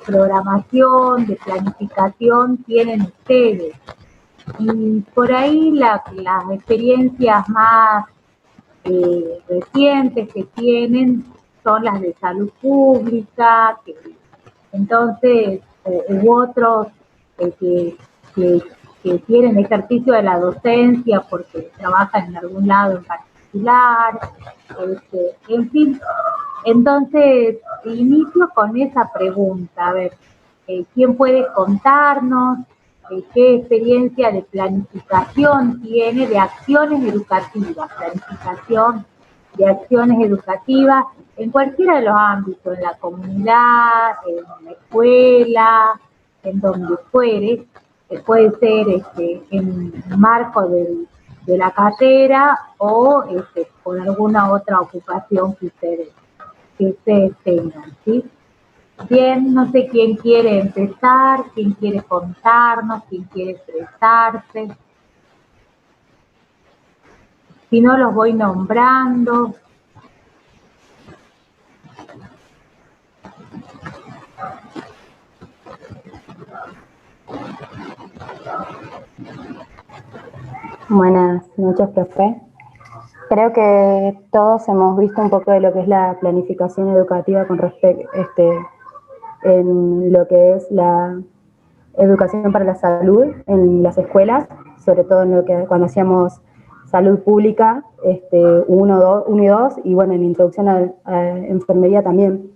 programación, de planificación tienen ustedes. Y por ahí las experiencias más recientes que tienen son las de salud pública, entonces, u otros que tienen ejercicio de la docencia porque trabajan en algún lado en particular, en fin. Entonces, inicio con esa pregunta, a ver, ¿quién puede contarnos qué experiencia de planificación tiene de acciones educativas? Planificación de acciones educativas en cualquiera de los ámbitos, en la comunidad, en la escuela, en donde fuere, puede ser en marco de la carrera o por alguna otra ocupación que ustedes tengan, ¿sí? Bien, no sé quién quiere empezar, quién quiere contarnos, quién quiere expresarse. Si no, los voy nombrando. Buenas noches, profe. Creo que todos hemos visto un poco de lo que es la planificación educativa con respecto en lo que es la educación para la salud en las escuelas, sobre todo en lo que cuando hacíamos salud pública, 1 y 2, y bueno, en introducción a enfermería también,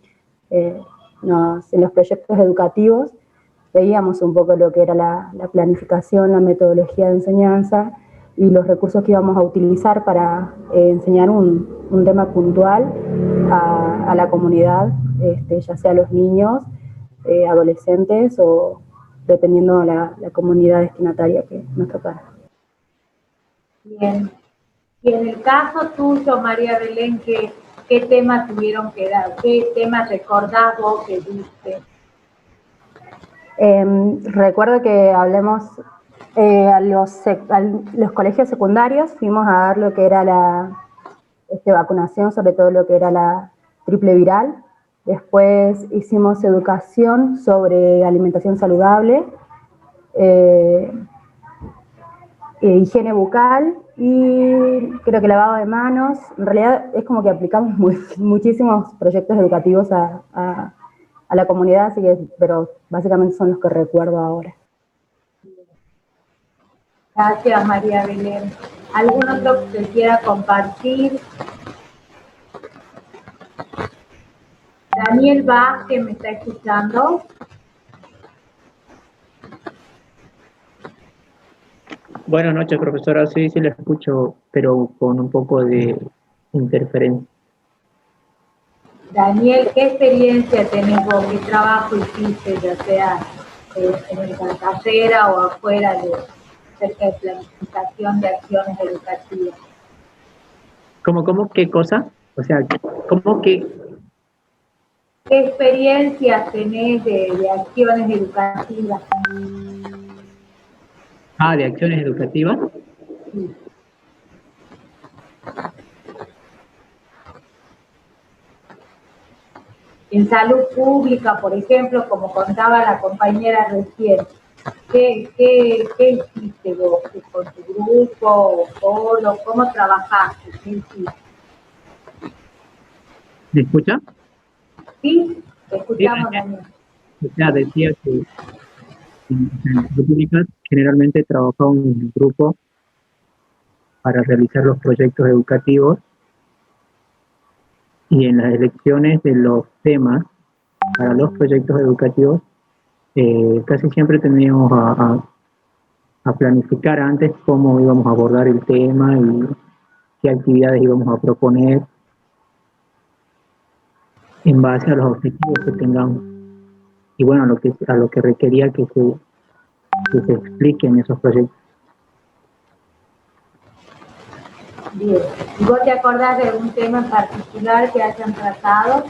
en los proyectos educativos veíamos un poco lo que era la planificación, la metodología de enseñanza y los recursos que íbamos a utilizar para enseñar un tema puntual a la comunidad, ya sea a los niños, adolescentes o dependiendo de la comunidad destinataria que nos tocara. Bien. Y en el caso tuyo, María Belén, ¿qué temas tuvieron que dar? ¿Qué temas recordás vos que diste? Recuerdo que hablemos a los colegios secundarios, fuimos a dar lo que era la vacunación, sobre todo lo que era la triple viral. Después hicimos educación sobre alimentación saludable, higiene bucal y creo que lavado de manos. En realidad es como que aplicamos muchísimos proyectos educativos a la comunidad, así que, pero básicamente son los que recuerdo ahora. Gracias, María Belén. ¿Algún otro que quiera compartir? Daniel Vázquez, ¿me está escuchando? Buenas noches, profesora. Sí, sí la escucho, pero con un poco de interferencia. Daniel, ¿qué experiencia tenés vos? ¿Qué trabajo hiciste, ya sea en la carrera o afuera acerca de planificación de acciones educativas? ¿Cómo qué cosa? O sea, ¿cómo que? ¿Qué experiencias tenés de acciones educativas? Ah, de acciones educativas. Sí. En salud pública, por ejemplo, como contaba la compañera recién, ¿qué hiciste vos con tu grupo o solo? ¿Cómo trabajaste? ¿Qué hiciste? ¿Me escucha? Sí, te escuchamos, Sí, Daniel. o sea, decía que en salud pública generalmente trabajamos en grupo para realizar los proyectos educativos y en las elecciones de los temas para los proyectos educativos casi siempre teníamos a planificar antes cómo íbamos a abordar el tema y qué actividades íbamos a proponer en base a los objetivos que tengamos y bueno, a lo que requería que se expliquen esos proyectos. Bien. ¿Y vos te acordás de algún tema en particular que hayan tratado?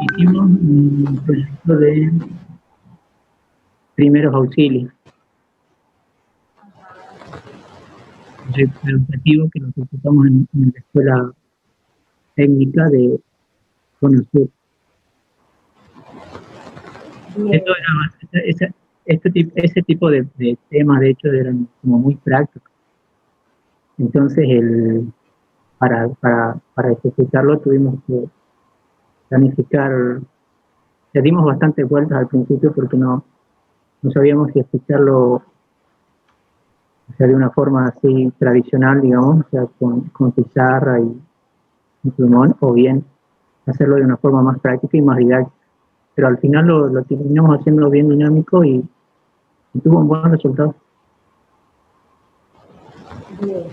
Hicimos un proyecto de primeros auxilios, proyecto educativo que lo ejecutamos en la escuela técnica de Zona Sur. Bien. Eso era, ese tipo de temas, de hecho, eran como muy prácticos. Entonces, para ejecutarlo tuvimos que planificar, le dimos bastantes vueltas al principio porque no sabíamos si explicarlo, o sea, de una forma así tradicional, digamos, o sea, con pizarra y plumón, o bien hacerlo de una forma más práctica y más didáctica. Pero al final lo terminamos haciendo bien dinámico y tuvo un buen resultado. Bien.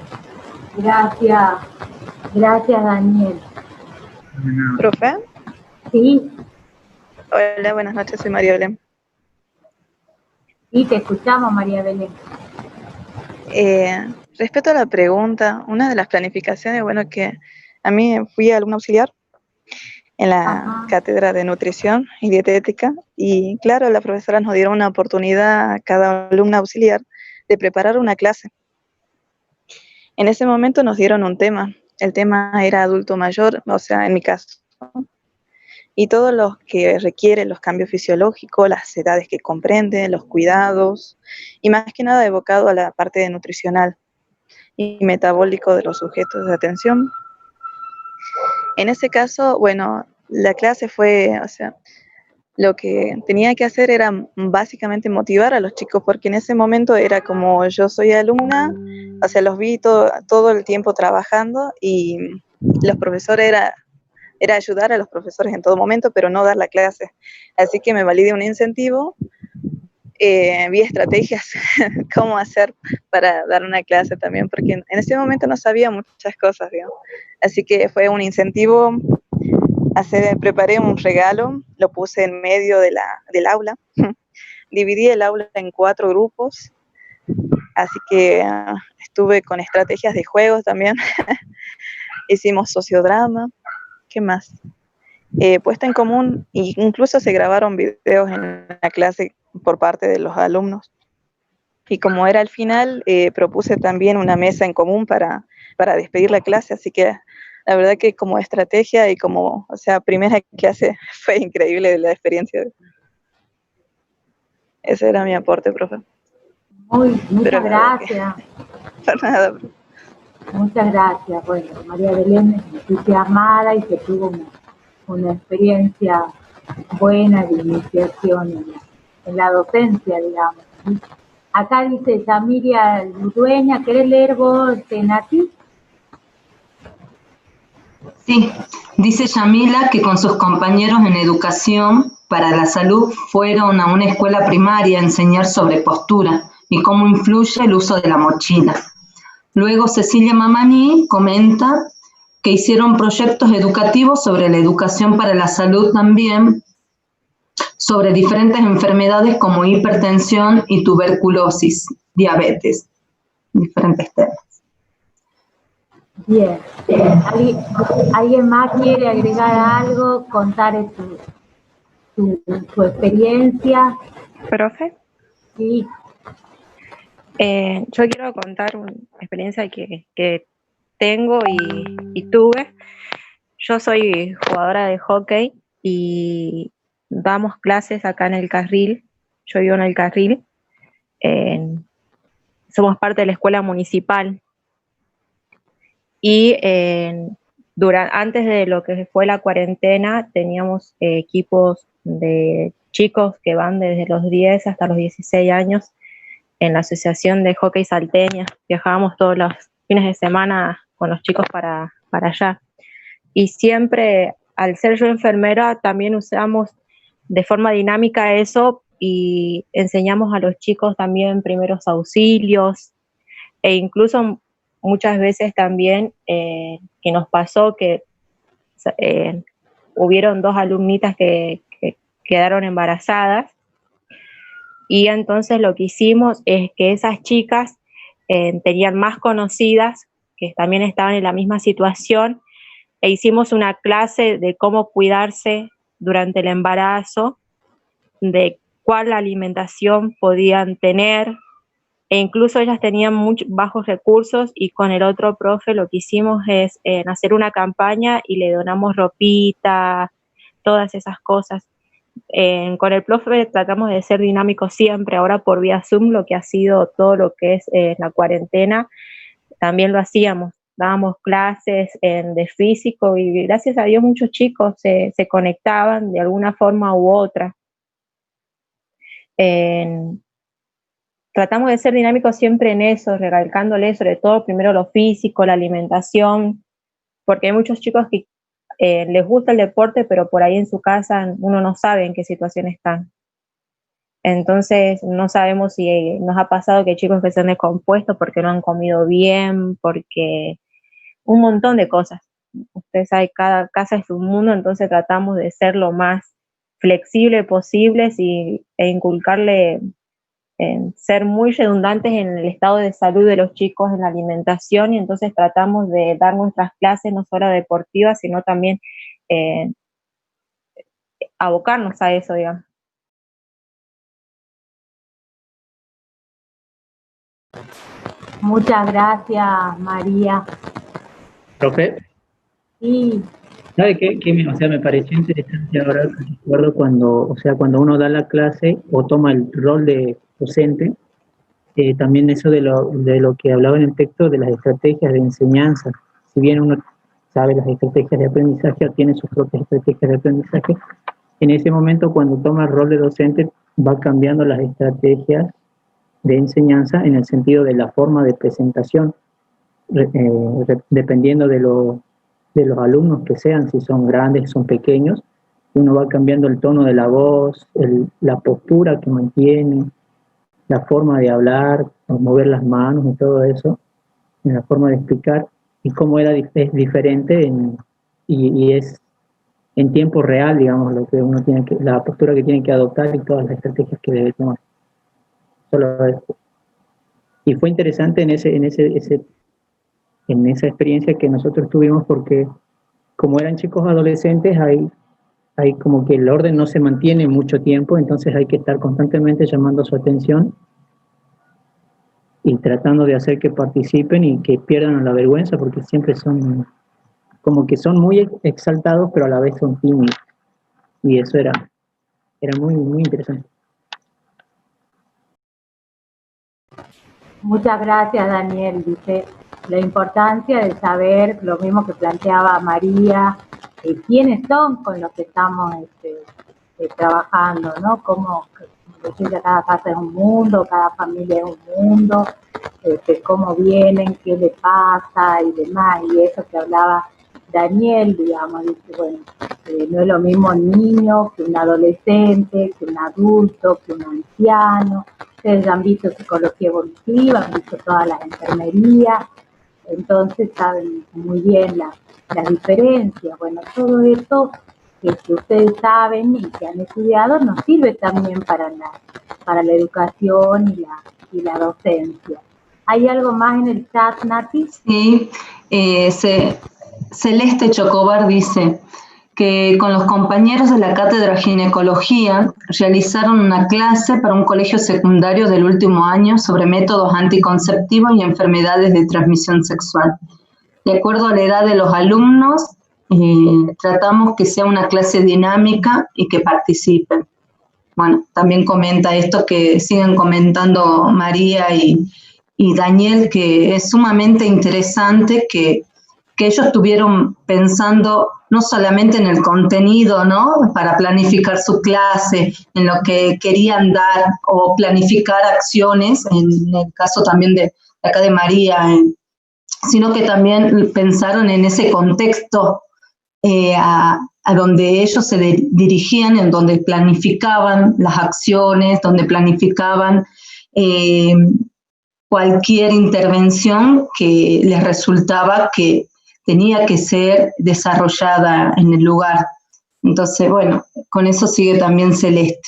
Gracias. Gracias, Daniel. ¿Profe? Sí, Hola, buenas noches, soy María Belén. sí, te escuchamos, María Belén. Respecto a la pregunta, una de las planificaciones, bueno, que a mí fui alumna auxiliar en la Ajá. cátedra de nutrición y dietética, y claro, las profesoras nos dieron una oportunidad a cada alumna auxiliar de preparar una clase. En ese momento nos dieron un tema, el tema era adulto mayor, o sea, en mi caso, y todos los que requieren los cambios fisiológicos, las edades que comprenden, los cuidados, y más que nada evocado a la parte nutricional y metabólico de los sujetos de atención. En ese caso, bueno, la clase fue, o sea, lo que tenía que hacer era básicamente motivar a los chicos, porque en ese momento era como yo soy alumna, o sea, los vi todo el tiempo trabajando y los profesores era ayudar a los profesores en todo momento, pero no dar la clase. Así que me validé un incentivo, vi estrategias, cómo hacer para dar una clase también, porque en ese momento no sabía muchas cosas, digamos. Así que fue un incentivo, preparé un regalo, lo puse en medio del aula, dividí el aula en 4 grupos, así que estuve con estrategias de juegos también, hicimos sociodrama, ¿qué más? Puesta en común, e incluso se grabaron videos en la clase por parte de los alumnos. Y como era el final, propuse también una mesa en común para despedir la clase, así que la verdad que como estrategia y como, o sea, primera clase fue increíble la experiencia. Ese era mi aporte, profe. Muchas gracias. Para nada, profe. Muchas gracias. Bueno, María Belén es entusiasmada y que tuvo una experiencia buena de iniciación en la docencia, digamos. Acá dice Yamiria Ludueña, ¿querés leer vos, Nati? Sí, dice Yamila que con sus compañeros en educación para la salud fueron a una escuela primaria a enseñar sobre postura y cómo influye el uso de la mochila. Luego Cecilia Mamani comenta que hicieron proyectos educativos sobre la educación para la salud también, sobre diferentes enfermedades como hipertensión y tuberculosis, diabetes, diferentes temas. Bien. ¿Alguien más quiere agregar algo, contar su experiencia? ¿Profe? Sí. Yo quiero contar una experiencia que tengo y tuve. Yo soy jugadora de hockey y damos clases acá en el Carril. Yo vivo en el Carril. Somos parte de la escuela municipal. Y antes de lo que fue la cuarentena, teníamos equipos de chicos que van desde los 10 hasta los 16 años en la Asociación de Hockey Salteña. Viajábamos todos los fines de semana con los chicos para allá. Y siempre, al ser yo enfermera, también usamos de forma dinámica eso y enseñamos a los chicos también primeros auxilios e incluso muchas veces también que nos pasó que hubieron 2 alumnitas que quedaron embarazadas y entonces lo que hicimos es que esas chicas tenían más conocidas que también estaban en la misma situación e hicimos una clase de cómo cuidarse durante el embarazo, de cuál alimentación podían tener, e incluso ellas tenían bajos recursos y con el otro profe lo que hicimos es hacer una campaña y le donamos ropita, todas esas cosas. Con el profe tratamos de ser dinámicos siempre, ahora por vía Zoom, lo que ha sido todo lo que es la cuarentena, también lo hacíamos, dábamos clases de físico y gracias a Dios muchos chicos se conectaban de alguna forma u otra. Tratamos de ser dinámicos siempre en eso, recalcándole sobre todo primero lo físico, la alimentación, porque hay muchos chicos que les gusta el deporte, pero por ahí en su casa uno no sabe en qué situación están. Entonces no sabemos si nos ha pasado que hay chicos que se han descompuesto porque no han comido bien, porque un montón de cosas. Ustedes saben, cada casa es un mundo, entonces tratamos de ser lo más flexible posible e inculcarle ser muy redundantes en el estado de salud de los chicos, en la alimentación, y entonces tratamos de dar nuestras clases no solo deportivas, sino también abocarnos a eso, digamos. Muchas gracias, María. Profe, Sí, ¿sabe qué? O sea, me pareció interesante ahora, recuerdo cuando uno da la clase o toma el rol de docente, también eso de lo que hablaba en el texto de las estrategias de enseñanza. Si bien uno sabe las estrategias de aprendizaje o tiene sus propias estrategias de aprendizaje, en ese momento cuando toma el rol de docente va cambiando las estrategias de enseñanza en el sentido de la forma de presentación, dependiendo de los alumnos que sean, si son grandes, si son pequeños, uno va cambiando el tono de la voz, la postura que mantiene, la forma de hablar, mover las manos y todo eso, la forma de explicar, y cómo es diferente y es en tiempo real, digamos, lo que uno tiene la postura que tiene que adoptar y todas las estrategias que debe tomar. Solo eso. Y fue interesante en esa experiencia que nosotros tuvimos, porque como eran chicos adolescentes, hay como que el orden no se mantiene mucho tiempo, entonces hay que estar constantemente llamando su atención y tratando de hacer que participen y que pierdan la vergüenza, porque siempre son como que son muy exaltados, pero a la vez son tímidos. Y eso era muy, muy interesante. muchas gracias, Daniel. Dice la importancia de saber lo mismo que planteaba María, quiénes son con los que estamos trabajando, ¿no? Como cada casa es un mundo, cada familia es un mundo, cómo vienen, qué le pasa y demás, y eso que hablaba Daniel, digamos, dice, bueno, no es lo mismo un niño que un adolescente, que un adulto, que un anciano. Ustedes han visto psicología evolutiva, han visto todas las enfermerías, entonces saben muy bien las diferencias. Bueno, todo esto que ustedes saben y que han estudiado nos sirve también para la educación y la docencia. ¿Hay algo más en el chat, Nati? Sí, Celeste Chocobar dice que con los compañeros de la cátedra ginecología realizaron una clase para un colegio secundario del último año sobre métodos anticonceptivos y enfermedades de transmisión sexual. De acuerdo a la edad de los alumnos, tratamos que sea una clase dinámica y que participen. Bueno, también comenta esto que siguen comentando María y Daniel, que es sumamente interesante que ellos estuvieron pensando no solamente en el contenido, ¿no? Para planificar su clase, en lo que querían dar o planificar acciones, en el caso también de acá de María, sino que también pensaron en ese contexto a donde ellos se dirigían, en donde planificaban las acciones, donde planificaban cualquier intervención que les resultaba que tenía que ser desarrollada en el lugar. Entonces, bueno, con eso sigue también Celeste.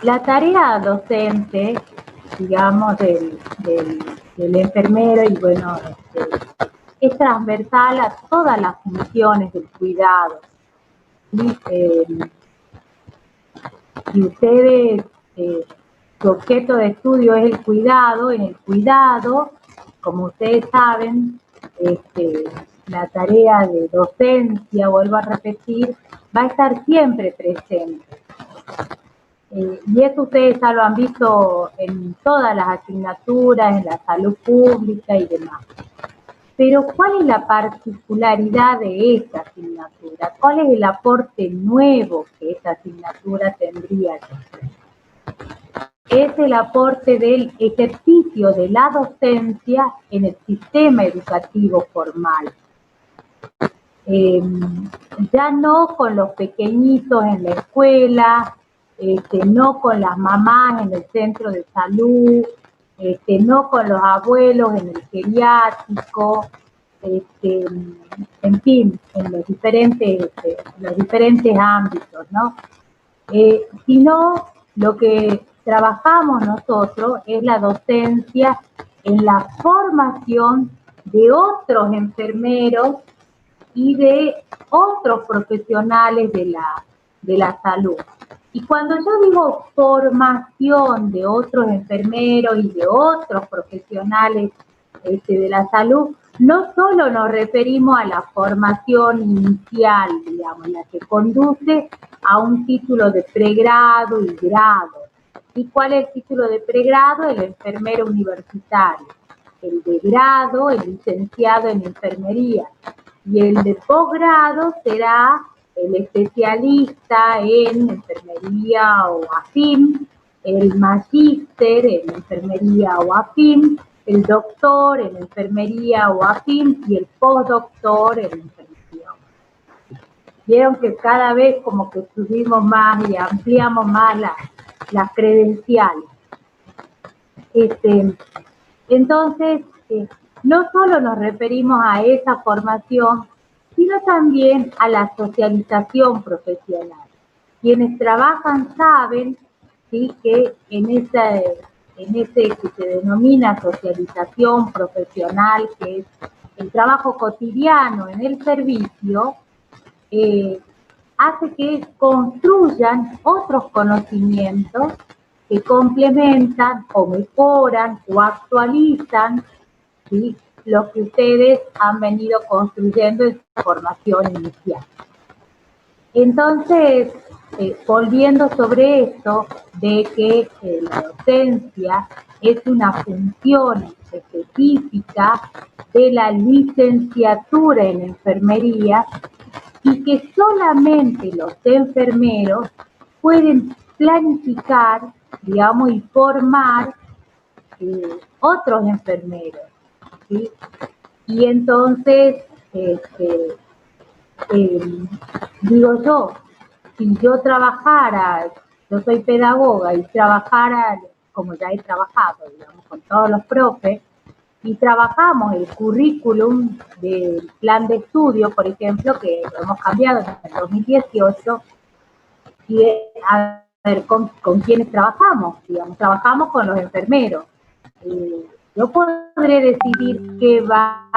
La tarea docente, digamos, del enfermero, y bueno, es transversal a todas las funciones del cuidado. Si ustedes, su objeto de estudio es el cuidado, en el cuidado, como ustedes saben, la tarea de docencia, vuelvo a repetir, va a estar siempre presente. Y eso ustedes ya lo han visto en todas las asignaturas, en la salud pública y demás. Pero ¿cuál es la particularidad de esta asignatura? ¿Cuál es el aporte nuevo que esta asignatura tendría que hacer? Es el aporte del ejercicio de la docencia en el sistema educativo formal. Ya no con los pequeñitos en la escuela, no con las mamás en el centro de salud, no con los abuelos en el geriátrico, en fin, en los diferentes ámbitos, ¿no? Sino lo que trabajamos nosotros es la docencia en la formación de otros enfermeros y de otros profesionales de la salud. Y cuando yo digo formación de otros enfermeros y de otros profesionales de la salud, no solo nos referimos a la formación inicial, digamos, la que conduce a un título de pregrado y grado. ¿Y cuál es el título de pregrado? El enfermero universitario. El de grado, el licenciado en enfermería. Y el de posgrado será el especialista en enfermería o afín, el magíster en enfermería o afín, el doctor en enfermería o afín y el postdoctor en enfermería. Vieron que cada vez como que subimos más y ampliamos más las credenciales. Entonces, no solo nos referimos a esa formación, sino también a la socialización profesional. Quienes trabajan saben, ¿sí?, que en ese que se denomina socialización profesional, que es el trabajo cotidiano en el servicio, hace que construyan otros conocimientos que complementan o mejoran o actualizan, ¿sí?, lo que ustedes han venido construyendo en su formación inicial. Entonces, volviendo sobre esto de que la docencia es una función específica de la licenciatura en enfermería y que solamente los enfermeros pueden planificar, digamos, y formar otros enfermeros, ¿sí? Y entonces, digo yo, si yo trabajara, yo soy pedagoga y trabajara, como ya he trabajado, digamos, con todos los profes, y trabajamos el currículum del plan de estudio, por ejemplo, que lo hemos cambiado en el 2018, y a ver, ¿con quiénes trabajamos? Digamos, trabajamos con los enfermeros. Yo podré decidir qué va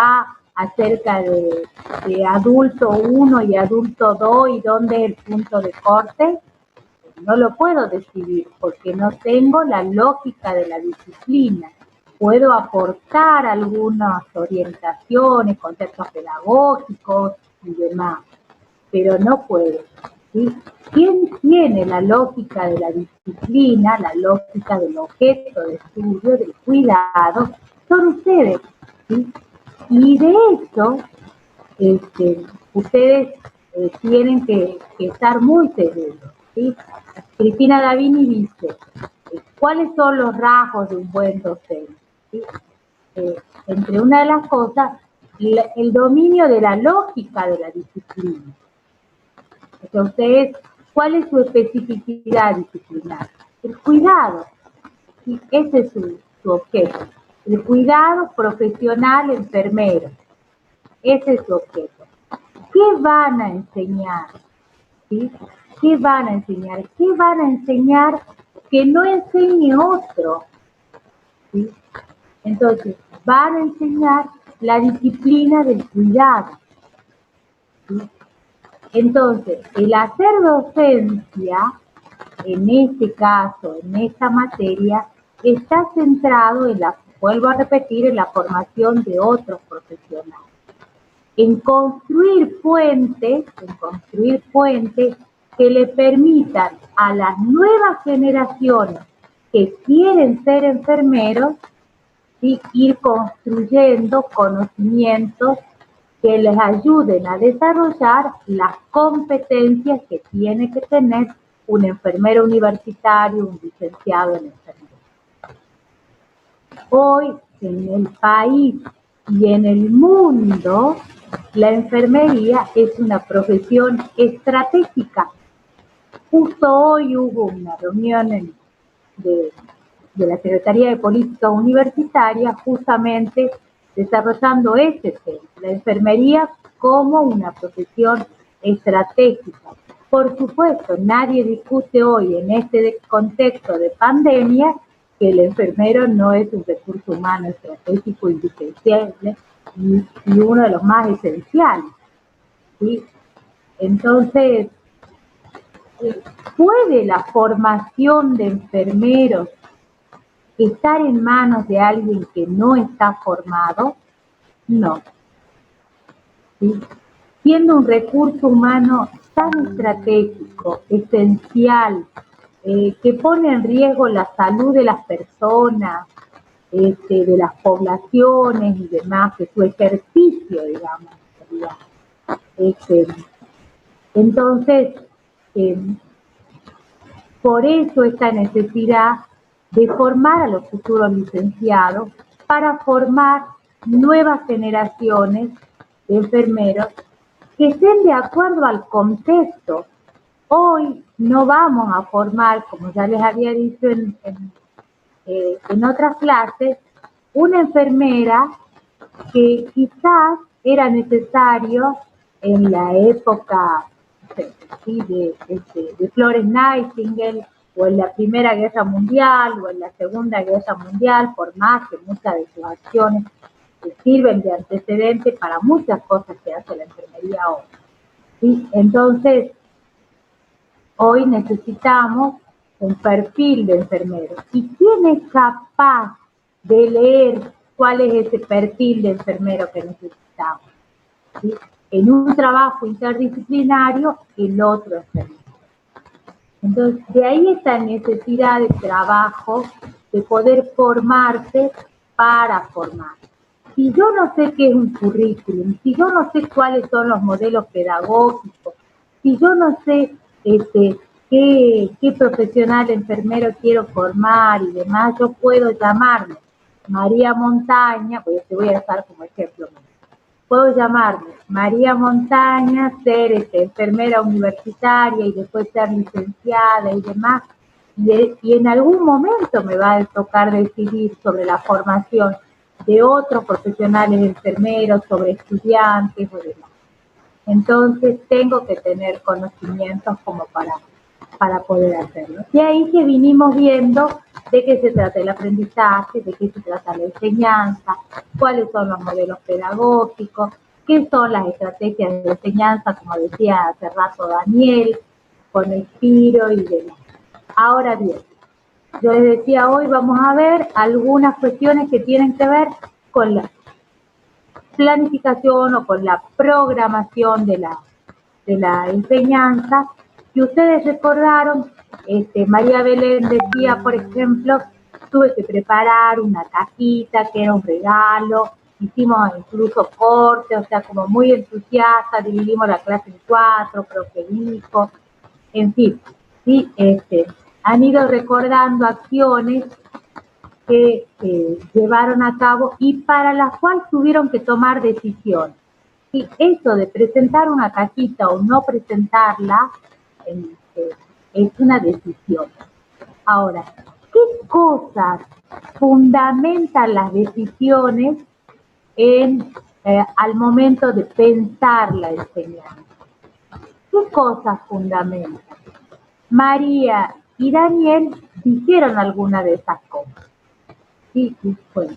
acerca de adulto 1 y adulto 2 y dónde es el punto de corte. No lo puedo decidir porque no tengo la lógica de la disciplina. Puedo aportar algunas orientaciones, conceptos pedagógicos y demás, pero no puedo, ¿sí? ¿Quién tiene la lógica de la disciplina, la lógica del objeto de estudio, del cuidado? Son ustedes, ¿sí? Y de eso, ustedes tienen que estar muy seguros, ¿sí? Cristina Davini dice, ¿cuáles son los rasgos de un buen docente? ¿Sí? Entre una de las cosas, el dominio de la lógica de la disciplina. Entonces, ¿cuál es su especificidad disciplinar? El cuidado, ¿sí? Ese es su objeto. El cuidado profesional enfermero. Ese es su objeto. ¿Qué van a enseñar? ¿Sí? ¿Qué van a enseñar? ¿Qué van a enseñar que no enseñe otro? ¿Sí? Entonces, van a enseñar la disciplina del cuidado. ¿Sí? Entonces, el hacer docencia, en este caso, en esta materia, está centrado en vuelvo a repetir, en la formación de otros profesionales. en construir puentes que le permitan a las nuevas generaciones que quieren ser enfermeros, ¿sí?, ir construyendo conocimientos que les ayuden a desarrollar las competencias que tiene que tener un enfermero universitario, un licenciado en enfermería. Hoy, en el país y en el mundo, la enfermería es una profesión estratégica. Justo hoy hubo una reunión de la Secretaría de Política Universitaria justamente desarrollando este tema, la enfermería como una profesión estratégica. Por supuesto, nadie discute hoy en este contexto de pandemia que el enfermero no es un recurso humano estratégico indispensable y uno de los más esenciales, ¿sí? Entonces, ¿puede la formación de enfermeros estar en manos de alguien que no está formado? No. ¿Sí? Siendo un recurso humano tan estratégico, esencial, que pone en riesgo la salud de las personas, de las poblaciones y demás, de su ejercicio, digamos. Entonces, por eso esta necesidad de formar a los futuros licenciados para formar nuevas generaciones de enfermeros que estén de acuerdo al contexto. Hoy no vamos a formar, como ya les había dicho en otras clases, una enfermera que quizás era necesario en la época, ¿sí?, de Florence Nightingale, o en la Primera Guerra Mundial, o en la Segunda Guerra Mundial, por más que muchas de sus acciones sirven de antecedente para muchas cosas que hace la enfermería hoy. ¿Sí? Entonces, hoy necesitamos un perfil de enfermero. ¿Y quién es capaz de leer cuál es ese perfil de enfermero que necesitamos? ¿Sí? En un trabajo interdisciplinario, el otro enfermero. Entonces, de ahí esta necesidad de trabajo, de poder formarse para formar. Si yo no sé qué es un currículum, si yo no sé cuáles son los modelos pedagógicos, si yo no sé qué profesional enfermero quiero formar y demás, yo puedo llamarme María Montaña, pues te voy a usar como ejemplo. Puedo llamarme María Montaña, ser enfermera universitaria y después ser licenciada y demás, y en algún momento me va a tocar decidir sobre la formación de otros profesionales enfermeros, sobre estudiantes o demás. Entonces tengo que tener conocimientos como para poder hacerlo. Y ahí que vinimos viendo de qué se trata el aprendizaje, de qué se trata la enseñanza, cuáles son los modelos pedagógicos, qué son las estrategias de enseñanza, como decía hace rato Daniel, con el Spiro y demás. Ahora bien, yo les decía, hoy vamos a ver algunas cuestiones que tienen que ver con la planificación o con la programación de la enseñanza. Si ustedes recordaron, María Belén decía, por ejemplo, tuve que preparar una cajita que era un regalo, hicimos incluso corte, o sea, como muy entusiasta, dividimos la clase en 4, profe dijo, en fin, ¿sí? Han ido recordando acciones que llevaron a cabo y para las cuales tuvieron que tomar decisiones. Y eso de presentar una cajita o no presentarla es una decisión. Ahora, ¿qué cosas fundamentan las decisiones al momento de pensar la enseñanza? ¿Qué cosas fundamentan? María y Daniel dijeron alguna de esas cosas. Sí, bueno,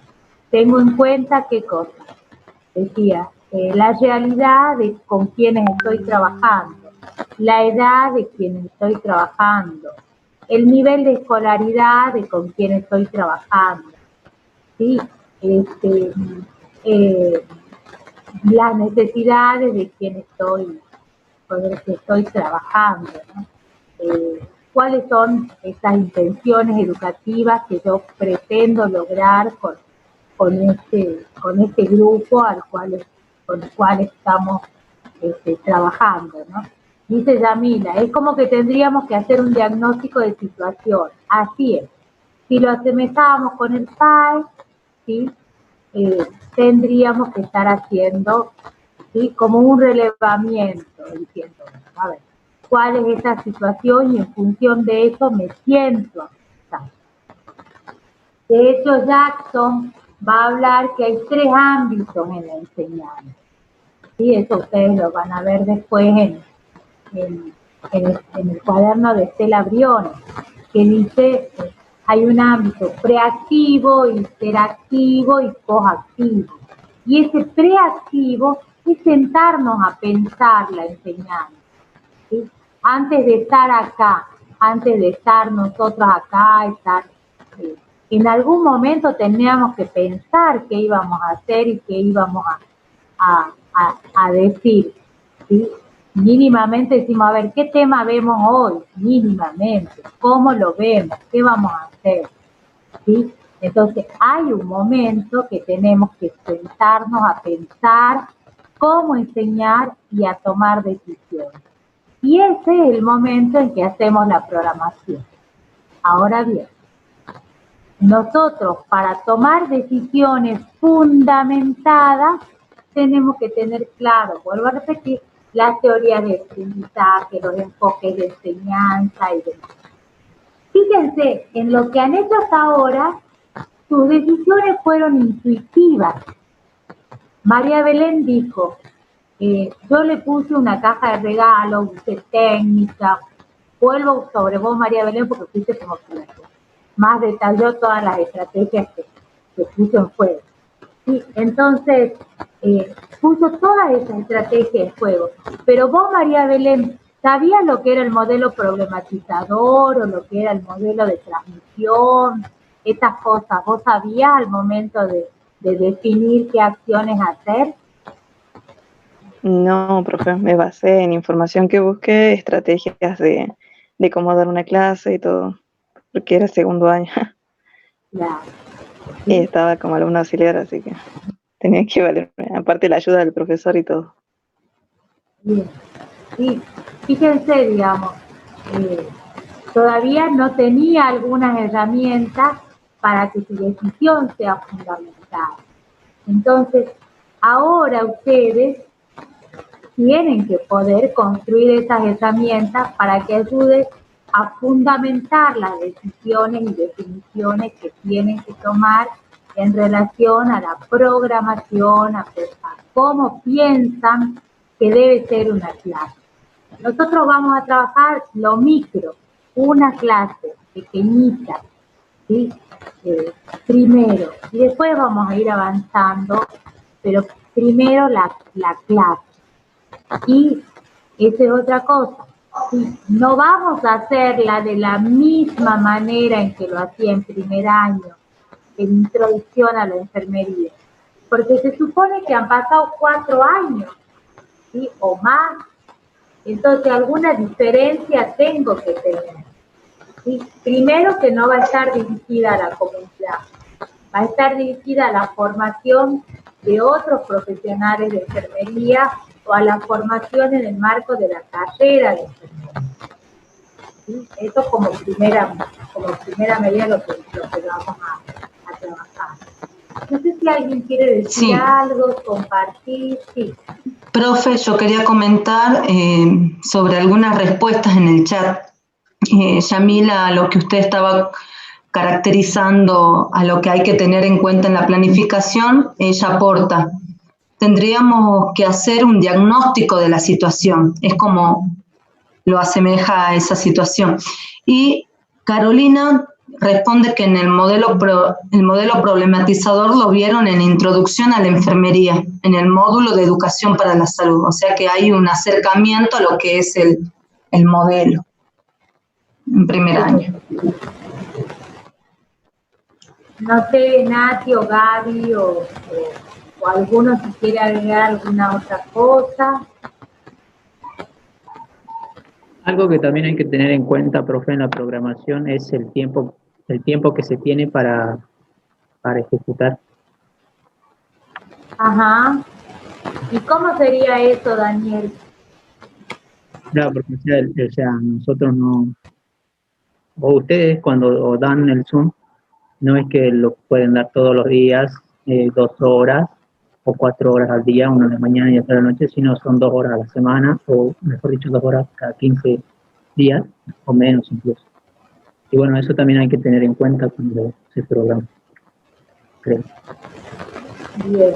tengo en cuenta qué cosas. Decía, la realidad de con quienes estoy trabajando, la edad de quienes estoy trabajando, el nivel de escolaridad de con quienes estoy trabajando, ¿sí? las necesidades de quien estoy, con el que estoy trabajando, ¿no? Cuáles son esas intenciones educativas que yo pretendo lograr con este grupo con el cual estamos trabajando, ¿no? Dice Yamila, es como que tendríamos que hacer un diagnóstico de situación. Así es. Si lo asemejamos con el PAE, ¿sí? Tendríamos que estar haciendo, ¿sí?, como un relevamiento, diciendo, a ver, cuál es esa situación y en función de eso me siento afectada. De hecho, Jackson va a hablar que hay 3 ámbitos en la enseñanza. ¿Sí? Eso ustedes lo van a ver después en el cuaderno de Estela Briones, que dice hay un ámbito preactivo, interactivo y posactivo. Y ese preactivo es sentarnos a pensar la enseñanza, ¿sí? Antes de estar acá, antes de estar nosotros acá, en algún momento teníamos que pensar qué íbamos a hacer y qué íbamos a decir, ¿sí? Mínimamente decimos, a ver, ¿qué tema vemos hoy? Mínimamente, ¿cómo lo vemos? ¿Qué vamos a hacer? ¿Sí? Entonces, hay un momento que tenemos que sentarnos a pensar cómo enseñar y a tomar decisiones. Y ese es el momento en que hacemos la programación. Ahora bien, nosotros para tomar decisiones fundamentadas tenemos que tener claro, vuelvo a repetir, las teorías de aprendizaje, los enfoques de enseñanza y demás. Fíjense, en lo que han hecho hasta ahora, sus decisiones fueron intuitivas. María Belén dijo, yo le puse una caja de regalo, usé técnica, vuelvo sobre vos, María Belén, porque fuiste como cliente. Más detalló todas las estrategias que puso en juego. Sí, entonces, puso todas esas estrategias en juego. Pero vos, María Belén, ¿sabías lo que era el modelo problematizador o lo que era el modelo de transmisión? Estas cosas, ¿vos sabías al momento de definir qué acciones hacer? No, profe, me basé en información que busqué, estrategias de cómo dar una clase y todo, porque era segundo año. Claro. Y estaba como alumno auxiliar, así que tenía que valerme, aparte la ayuda del profesor y todo. Bien. Y fíjense, digamos, todavía no tenía algunas herramientas para que su decisión sea fundamental. Entonces, ahora ustedes tienen que poder construir esas herramientas para que ayuden a fundamentar las decisiones y definiciones que tienen que tomar en relación a la programación, a cómo piensan que debe ser una clase. Nosotros vamos a trabajar lo micro, una clase pequeñita, ¿sí? Primero, y después vamos a ir avanzando, pero primero la clase. Y esa es otra cosa, ¿sí? No vamos a hacerla de la misma manera en que lo hacía en primer año, en introducción a la enfermería, porque se supone que han pasado 4 años, ¿sí?, o más. Entonces alguna diferencia tengo que tener, ¿sí? Primero, que no va a estar dirigida a la comunidad, va a estar dirigida a la formación de otros profesionales de enfermería o a la formación en el marco de la carrera de enfermería. ¿Sí? Eso como primera medida lo que vamos a trabajar. No sé si alguien quiere decir algo, compartir. Sí. Profe, yo quería comentar sobre algunas respuestas en el chat. Yamila, lo que usted estaba caracterizando a lo que hay que tener en cuenta en la planificación, ella aporta. Tendríamos que hacer un diagnóstico de la situación, es como lo asemeja a esa situación. Y Carolina responde que en el modelo problematizador lo vieron en Introducción a la Enfermería, en el módulo de Educación para la Salud, o sea que hay un acercamiento a lo que es el modelo en primer año. No sé, Nati o Gaby o o alguno si quiere agregar alguna otra cosa. Algo que también hay que tener en cuenta, profe, en la programación es el tiempo que se tiene para ejecutar. Ajá. ¿Y cómo sería eso, Daniel? Claro, porque o sea, nosotros no, o ustedes cuando dan el Zoom, no es que lo pueden dar todos los días, 2 horas o 4 horas al día, una de la mañana y otra de la noche, sino son 2 horas a la semana, o mejor dicho, 2 horas cada 15 días, o menos incluso. Y bueno, eso también hay que tener en cuenta cuando se programa, creo. Bien.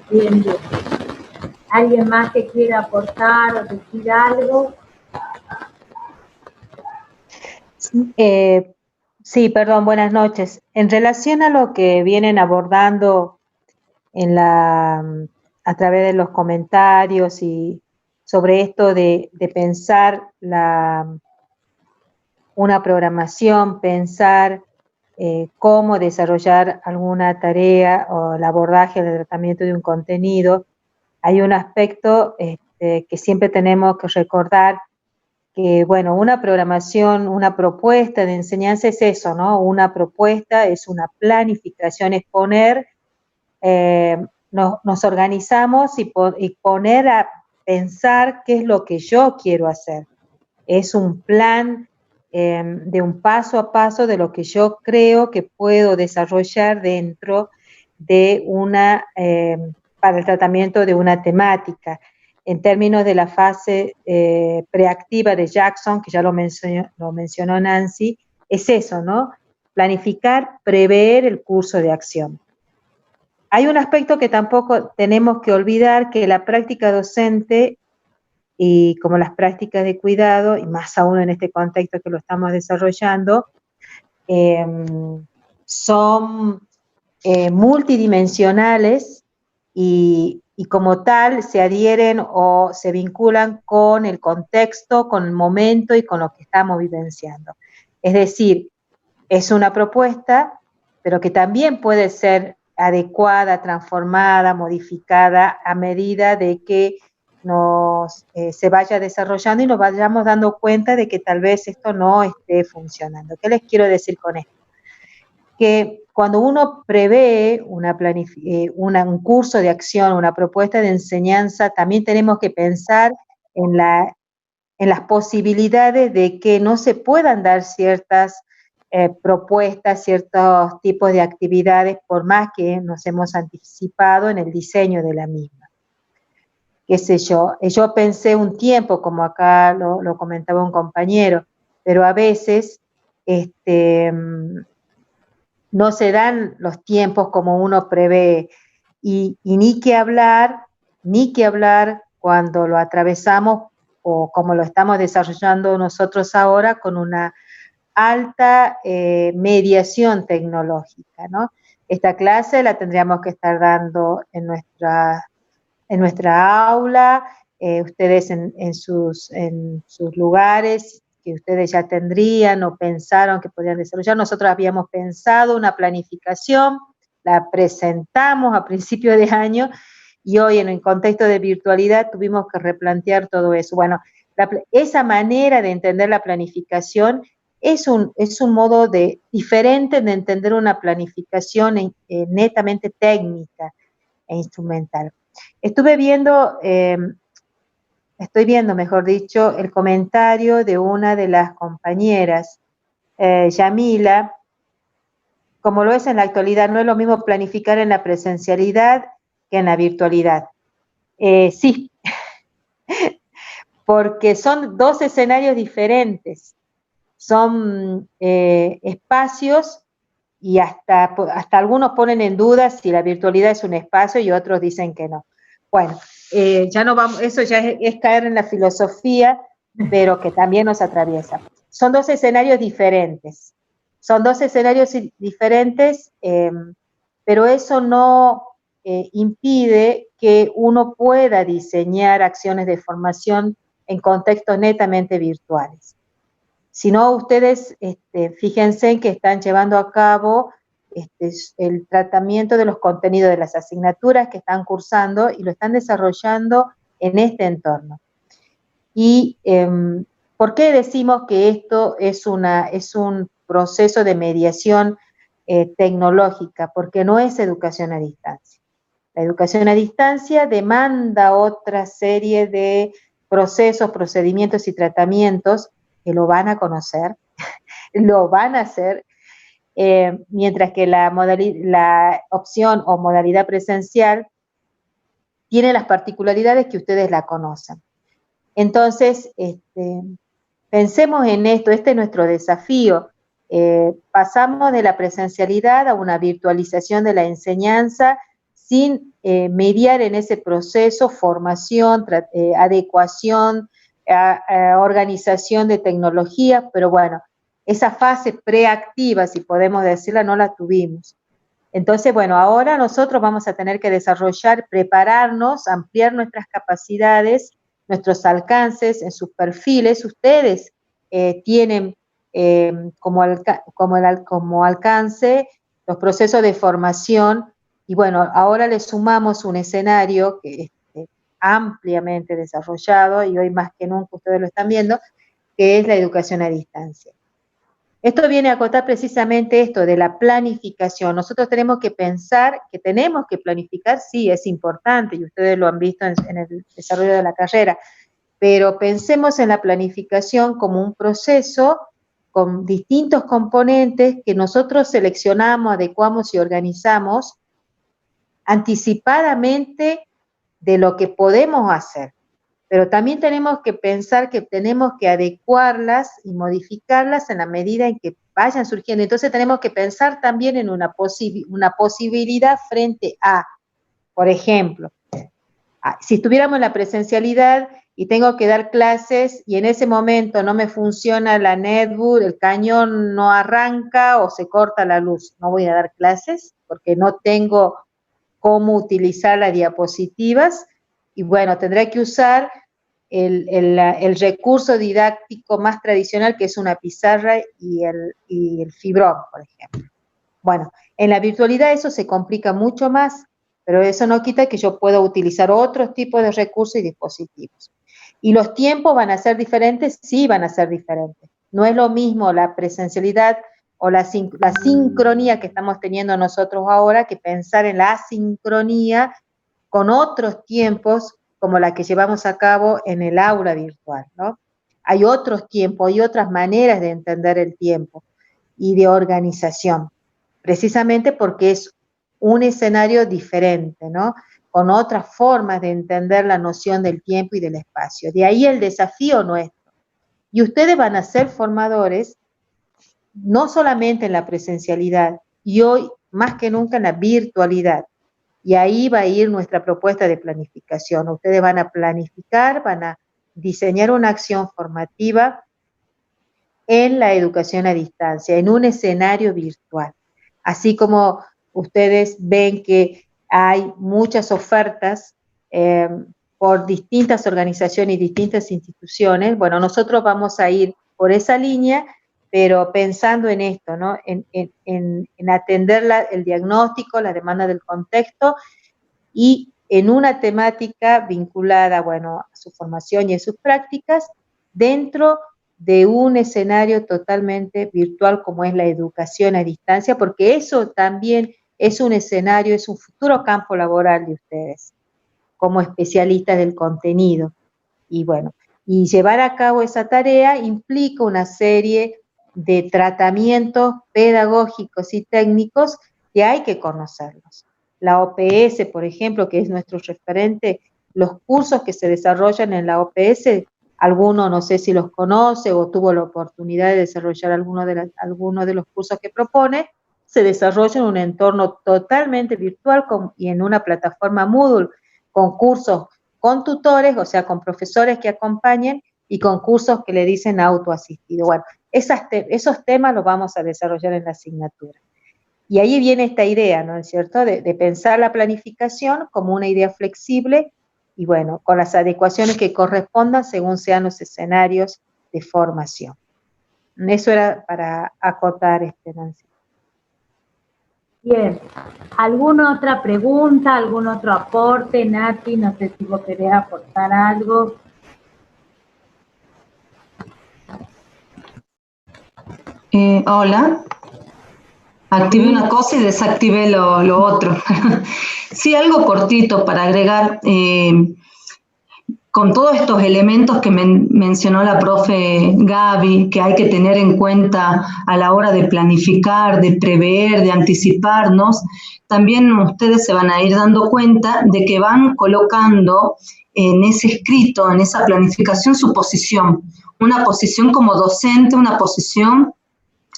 Bien, bien. ¿Alguien más que quiera aportar o decir algo? Sí, perdón, buenas noches. En relación a lo que vienen abordando a través de los comentarios y sobre esto de pensar una programación, pensar cómo desarrollar alguna tarea o el abordaje del tratamiento de un contenido, hay un aspecto que siempre tenemos que recordar, que, bueno, una programación, una propuesta de enseñanza es eso, ¿no? Una propuesta es una planificación, es poner, nos organizamos y poner a pensar qué es lo que yo quiero hacer. Es un plan de un paso a paso de lo que yo creo que puedo desarrollar dentro de para el tratamiento de una temática. En términos de la fase preactiva de Jackson, que ya lo mencionó Nancy, es eso, ¿no? Planificar, prever el curso de acción. Hay un aspecto que tampoco tenemos que olvidar, que la práctica docente, y como las prácticas de cuidado, y más aún en este contexto que lo estamos desarrollando, son multidimensionales y como tal se adhieren o se vinculan con el contexto, con el momento y con lo que estamos vivenciando. Es decir, es una propuesta, pero que también puede ser adecuada, transformada, modificada a medida de que se vaya desarrollando y nos vayamos dando cuenta de que tal vez esto no esté funcionando. ¿Qué les quiero decir con esto? Que cuando uno prevé un curso de acción, una propuesta de enseñanza, también tenemos que pensar en las posibilidades de que no se puedan dar ciertas propuestas, ciertos tipos de actividades, por más que nos hemos anticipado en el diseño de la misma. Qué sé yo pensé un tiempo, como acá lo comentaba un compañero, pero a veces no se dan los tiempos como uno prevé, y ni que hablar cuando lo atravesamos o como lo estamos desarrollando nosotros ahora con una alta mediación tecnológica, ¿no? Esta clase la tendríamos que estar dando en nuestra aula, ustedes en sus lugares que ustedes ya tendrían o pensaron que podían desarrollar. Nosotros habíamos pensado una planificación, la presentamos a principio de año y hoy en el contexto de virtualidad tuvimos que replantear todo eso. Bueno, esa manera de entender la planificación es un modo diferente de entender una planificación netamente técnica e instrumental. Estoy viendo, mejor dicho, el comentario de una de las compañeras, Yamila. Como lo es en la actualidad, no es lo mismo planificar en la presencialidad que en la virtualidad. Sí, porque son dos escenarios diferentes, son espacios, y hasta algunos ponen en duda si la virtualidad es un espacio y otros dicen que no. Bueno, ya no vamos, eso ya es caer en la filosofía, pero que también nos atraviesa. Son dos escenarios diferentes, pero eso no impide que uno pueda diseñar acciones de formación en contextos netamente virtuales. Si no, ustedes fíjense que están llevando a cabo el tratamiento de los contenidos de las asignaturas que están cursando y lo están desarrollando en este entorno. Y ¿por qué decimos que esto es un proceso de mediación tecnológica? Porque no es educación a distancia. La educación a distancia demanda otra serie de procesos, procedimientos y tratamientos que lo van a conocer, lo van a hacer, mientras que la opción o modalidad presencial tiene las particularidades que ustedes la conocen. Entonces, pensemos en esto, este es nuestro desafío. Pasamos de la presencialidad a una virtualización de la enseñanza sin mediar en ese proceso formación, adecuación, organización de tecnología, pero bueno, esa fase preactiva, si podemos decirla, no la tuvimos. Entonces, bueno, ahora nosotros vamos a tener que desarrollar, prepararnos, ampliar nuestras capacidades, nuestros alcances en sus perfiles. Ustedes tienen como alcance los procesos de formación y bueno, ahora le sumamos un escenario que es ampliamente desarrollado y hoy más que nunca ustedes lo están viendo, que es la educación a distancia. Esto viene a acotar precisamente esto de la planificación. Nosotros tenemos que pensar que tenemos que planificar, sí, es importante, y ustedes lo han visto en el desarrollo de la carrera, pero pensemos en la planificación como un proceso con distintos componentes que nosotros seleccionamos, adecuamos y organizamos anticipadamente de lo que podemos hacer. Pero también tenemos que pensar que tenemos que adecuarlas y modificarlas en la medida en que vayan surgiendo. Entonces tenemos que pensar también en una posibilidad frente a, por ejemplo, si estuviéramos en la presencialidad y tengo que dar clases y en ese momento no me funciona la netbook, el cañón no arranca o se corta la luz, no voy a dar clases porque no tengo cómo utilizar las diapositivas y bueno, tendré que usar el recurso didáctico más tradicional que es una pizarra y el fibrón, por ejemplo. Bueno, en la virtualidad eso se complica mucho más, pero eso no quita que yo pueda utilizar otros tipos de recursos y dispositivos. ¿Y los tiempos van a ser diferentes? Sí, van a ser diferentes. No es lo mismo la presencialidad o la sincronía que estamos teniendo nosotros ahora que pensar en la asincronía con otros tiempos como la que llevamos a cabo en el aula virtual, ¿no? Hay otros tiempos, hay otras maneras de entender el tiempo y de organización, precisamente porque es un escenario diferente, ¿no? Con otras formas de entender la noción del tiempo y del espacio. De ahí el desafío nuestro. Y ustedes van a ser formadores no solamente en la presencialidad, y hoy más que nunca en la virtualidad. Y ahí va a ir nuestra propuesta de planificación. Ustedes van a planificar, van a diseñar una acción formativa en la educación a distancia, en un escenario virtual. Así como ustedes ven que hay muchas ofertas por distintas organizaciones y distintas instituciones, bueno, nosotros vamos a ir por esa línea, pero pensando en esto, ¿no? En atender el diagnóstico, la demanda del contexto y en una temática vinculada, bueno, a su formación y a sus prácticas dentro de un escenario totalmente virtual como es la educación a distancia, porque eso también es un escenario, es un futuro campo laboral de ustedes como especialistas del contenido. Y bueno, y llevar a cabo esa tarea implica una serie de tratamientos pedagógicos y técnicos que hay que conocerlos. La OPS, por ejemplo, que es nuestro referente, los cursos que se desarrollan en la OPS, alguno no sé si los conoce o tuvo la oportunidad de desarrollar alguno de los cursos que propone, se desarrolla en un entorno totalmente virtual y en una plataforma Moodle, con cursos con tutores, o sea, con profesores que acompañen y con cursos que le dicen autoasistido. Bueno, esos temas los vamos a desarrollar en la asignatura. Y ahí viene esta idea, ¿no es cierto?, de pensar la planificación como una idea flexible y, bueno, con las adecuaciones que correspondan según sean los escenarios de formación. Eso era para acotar, Nancy. Bien. ¿Alguna otra pregunta, algún otro aporte, Nati? No sé si vos querés aportar algo. Hola. Activé una cosa y desactivé lo otro. Sí, algo cortito para agregar. Con todos estos elementos que mencionó la profe Gaby, que hay que tener en cuenta a la hora de planificar, de prever, de anticiparnos, también ustedes se van a ir dando cuenta de que van colocando en ese escrito, en esa planificación, su posición. Una posición como docente, una posición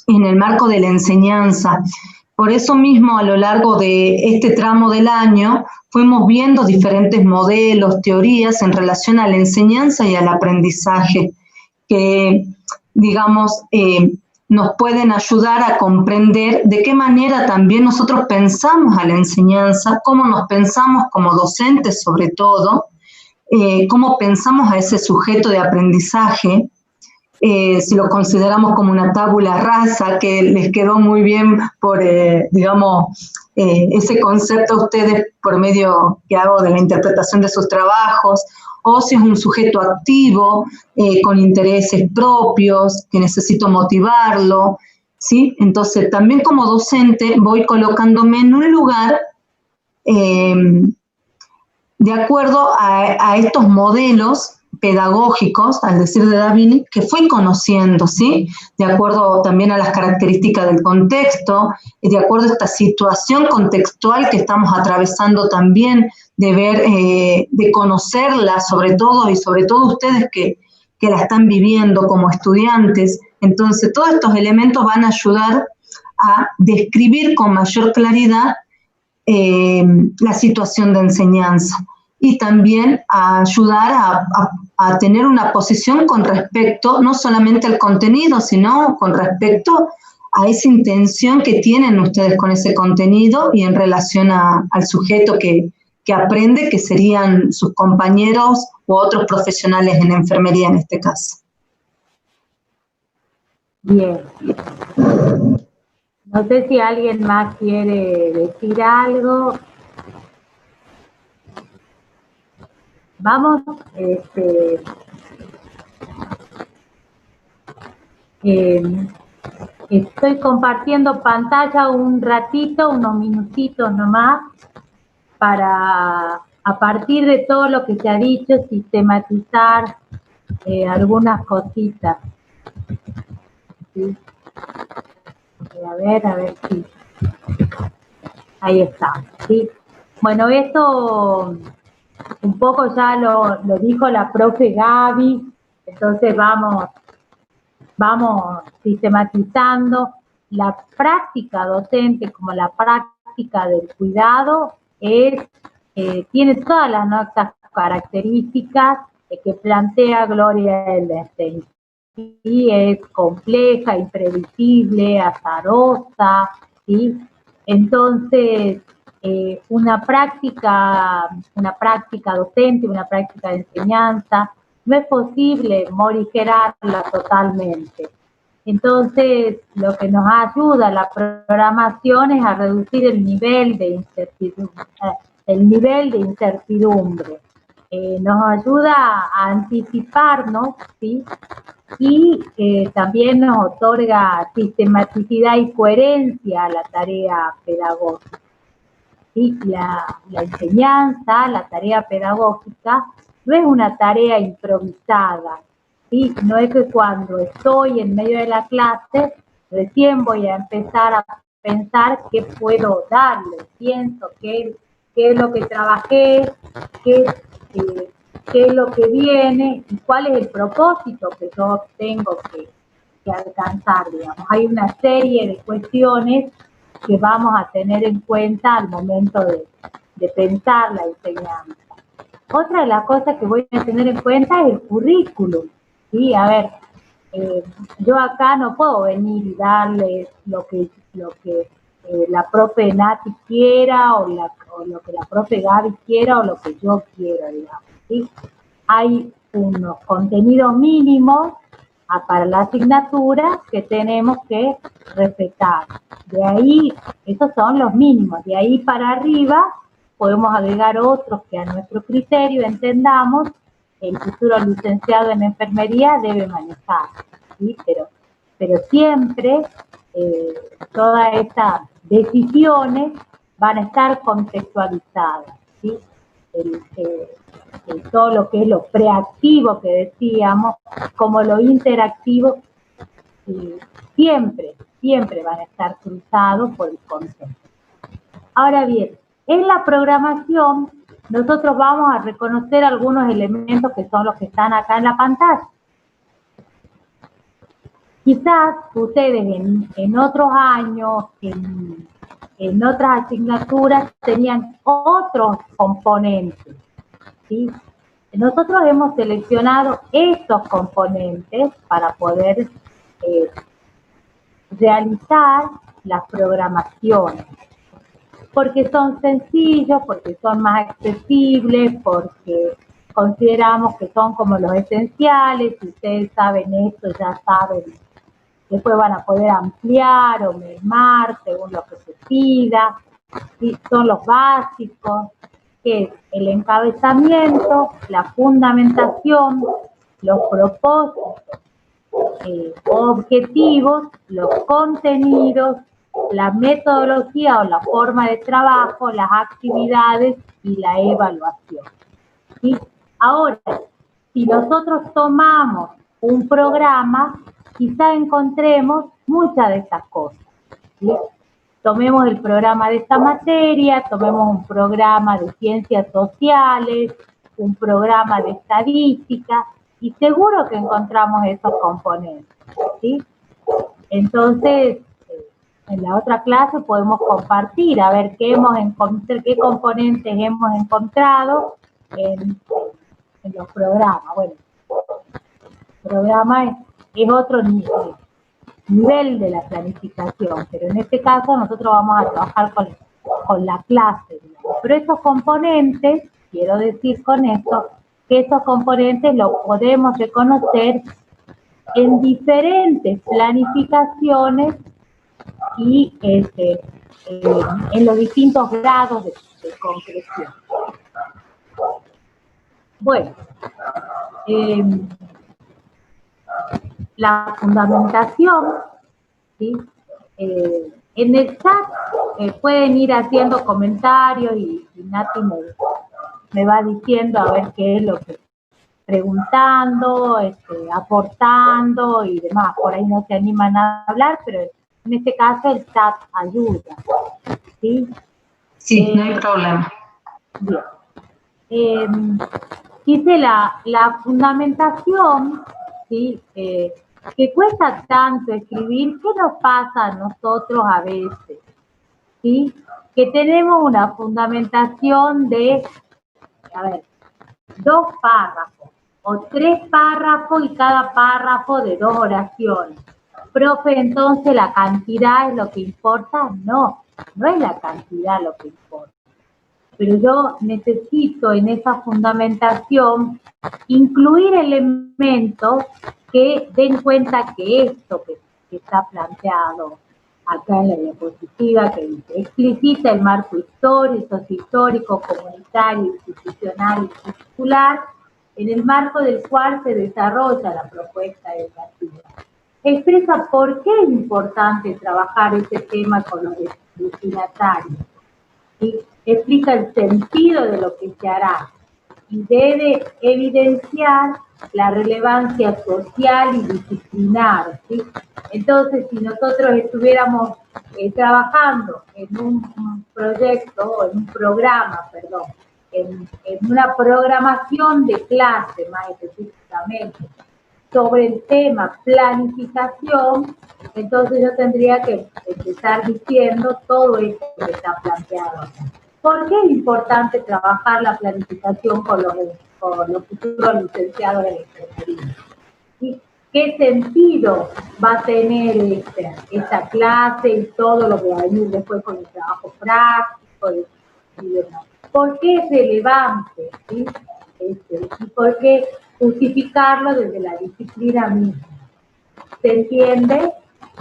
en el marco de la enseñanza. Por eso mismo, a lo largo de este tramo del año, fuimos viendo diferentes modelos, teorías en relación a la enseñanza y al aprendizaje, que, digamos, nos pueden ayudar a comprender de qué manera también nosotros pensamos a la enseñanza, cómo nos pensamos como docentes sobre todo, cómo pensamos a ese sujeto de aprendizaje, si lo consideramos como una tabula rasa, que les quedó muy bien por, digamos, ese concepto a ustedes por medio que hago de la interpretación de sus trabajos, o si es un sujeto activo, con intereses propios, que necesito motivarlo, ¿sí? Entonces, también como docente voy colocándome en un lugar de acuerdo a estos modelos pedagógicos, al decir de Davini, que fui conociendo, ¿sí? De acuerdo también a las características del contexto, y de acuerdo a esta situación contextual que estamos atravesando también, de ver, de conocerla sobre todo, y sobre todo ustedes que la están viviendo como estudiantes. Entonces, todos estos elementos van a ayudar a describir con mayor claridad la situación de enseñanza y también a ayudar a tener una posición con respecto no solamente al contenido, sino con respecto a esa intención que tienen ustedes con ese contenido y en relación al sujeto que aprende, que serían sus compañeros u otros profesionales en enfermería en este caso. Bien. No sé si alguien más quiere decir algo. Vamos, estoy compartiendo pantalla un ratito, unos minutitos nomás, para, a partir de todo lo que se ha dicho, sistematizar algunas cositas. ¿Sí? A ver si... Ahí está, ¿sí? Bueno, esto un poco ya lo dijo la profe Gaby, entonces vamos sistematizando. La práctica docente como la práctica del cuidado tiene todas las notas características que plantea Gloria Elderstein. ¿Sí? Es compleja, imprevisible, azarosa, ¿sí? Entonces, una práctica docente, una práctica de enseñanza, no es posible morigerarla totalmente. Entonces, lo que nos ayuda a la programación es a reducir el nivel de incertidumbre. Nos ayuda a anticiparnos, ¿sí? Y también nos otorga sistematicidad y coherencia a la tarea pedagógica. ¿Sí? La enseñanza, la tarea pedagógica, no es una tarea improvisada, ¿sí? No es que cuando estoy en medio de la clase recién voy a empezar a pensar qué puedo darle, pienso qué es lo que trabajé, qué es lo que viene y cuál es el propósito que yo tengo que alcanzar, digamos. Hay una serie de cuestiones que vamos a tener en cuenta al momento de pensar la enseñanza. Otra de las cosas que voy a tener en cuenta es el currículum, ¿sí? A ver, yo acá no puedo venir y darles lo que la profe Nati quiera o lo que la profe Gaby quiera o lo que yo quiero, digamos, ¿sí? Hay unos contenidos mínimos para la asignatura que tenemos que respetar. De ahí, esos son los mínimos. De ahí para arriba podemos agregar otros que a nuestro criterio entendamos el futuro licenciado en enfermería debe manejar, ¿sí? Pero siempre todas estas decisiones van a estar contextualizadas, ¿sí? Todo lo que es lo preactivo que decíamos, como lo interactivo, siempre van a estar cruzados por el concepto. Ahora bien, en la programación nosotros vamos a reconocer algunos elementos que son los que están acá en la pantalla. Quizás ustedes en otros años, en otras asignaturas, tenían otros componentes, ¿sí? Nosotros hemos seleccionado estos componentes para poder realizar las programaciones, porque son sencillos, porque son más accesibles, porque consideramos que son como los esenciales. Si ustedes saben esto, ya saben, después van a poder ampliar o mermar según lo que se pida. ¿Sí? Son los básicos, que es el encabezamiento, la fundamentación, los propósitos, objetivos, los contenidos, la metodología o la forma de trabajo, las actividades y la evaluación. ¿Sí? Ahora, si nosotros tomamos un programa, quizá encontremos muchas de estas cosas, ¿sí? Tomemos el programa de esta materia, tomemos un programa de ciencias sociales, un programa de estadística, y seguro que encontramos esos componentes, ¿sí? Entonces, en la otra clase podemos compartir, a ver qué componentes hemos encontrado en los programas. Bueno, el programa es otro nivel de la planificación, pero en este caso nosotros vamos a trabajar con la clase, digamos. Pero esos componentes, quiero decir con esto, que esos componentes los podemos reconocer en diferentes planificaciones y en los distintos grados de concreción. Bueno, la fundamentación, ¿sí? En el chat pueden ir haciendo comentarios y Nati me va diciendo a ver qué es lo que preguntando, aportando y demás. Por ahí no se animan a hablar, pero en este caso el chat ayuda, ¿sí? Sí, no hay problema. Bien. Dice la fundamentación, ¿sí? Que cuesta tanto escribir. ¿Qué nos pasa a nosotros a veces? ¿Sí? Que tenemos una fundamentación de, a ver, 2 párrafos o 3 párrafos y cada párrafo de 2 oraciones. Profe, entonces la cantidad es lo que importa. No, no es la cantidad lo que importa. Pero yo necesito en esa fundamentación incluir elementos que den cuenta que esto que está planteado acá en la diapositiva, que dice, explicita el marco histórico, sociohistórico, comunitario, institucional y circular, en el marco del cual se desarrolla la propuesta educativa. Expresa por qué es importante trabajar este tema con los destinatarios. ¿Sí? Explica el sentido de lo que se hará y debe evidenciar la relevancia social y disciplinar, ¿sí? Entonces, si nosotros estuviéramos trabajando en un proyecto, o en un programa, perdón, en una programación de clase más específicamente, sobre el tema planificación, entonces yo tendría que empezar diciendo todo esto que está planteado acá. ¿Por qué es importante trabajar la planificación con los futuros licenciados en enfermería? ¿Sí? ¿Qué sentido va a tener esta clase y todo lo que va a venir después con el trabajo práctico y demás? ¿Por qué es relevante? ¿Sí? Y por qué justificarlo desde la disciplina misma. ¿Se entiende?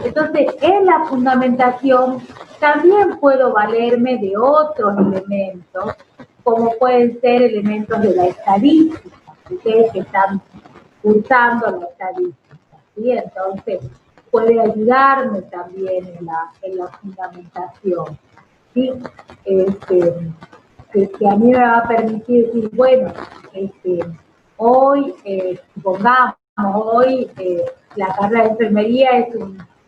Entonces, en la fundamentación también puedo valerme de otros elementos, como pueden ser elementos de la estadística, ustedes que están usando la estadística, ¿sí? Entonces, puede ayudarme también en la fundamentación, ¿sí? Que a mí me va a permitir decir, bueno, hoy, supongamos, hoy la carrera de enfermería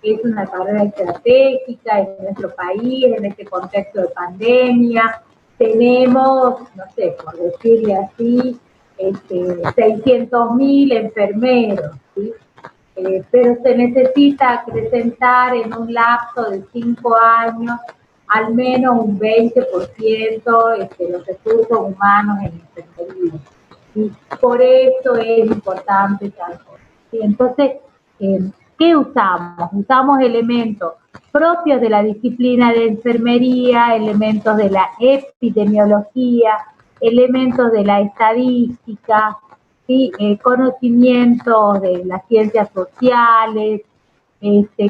es una carrera estratégica en nuestro país, en este contexto de pandemia. Tenemos, no sé, por decirle así, 600.000 enfermeros, ¿sí? Pero se necesita acrecentar en un lapso de 5 años al menos un 20% de los recursos humanos en enfermería. Y por eso es importante tal cosa. ¿Sí? Entonces, ¿qué usamos? Usamos elementos propios de la disciplina de enfermería, elementos de la epidemiología, elementos de la estadística, ¿sí? Conocimientos de las ciencias sociales,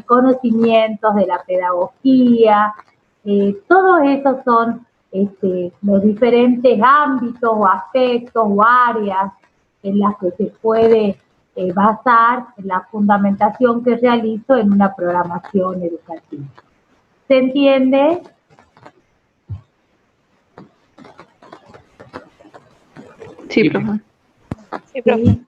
conocimientos de la pedagogía, todos esos son los diferentes ámbitos o aspectos o áreas en las que se puede basar la fundamentación que realizo en una programación educativa. ¿Se entiende? Sí, profe. Sí, profe.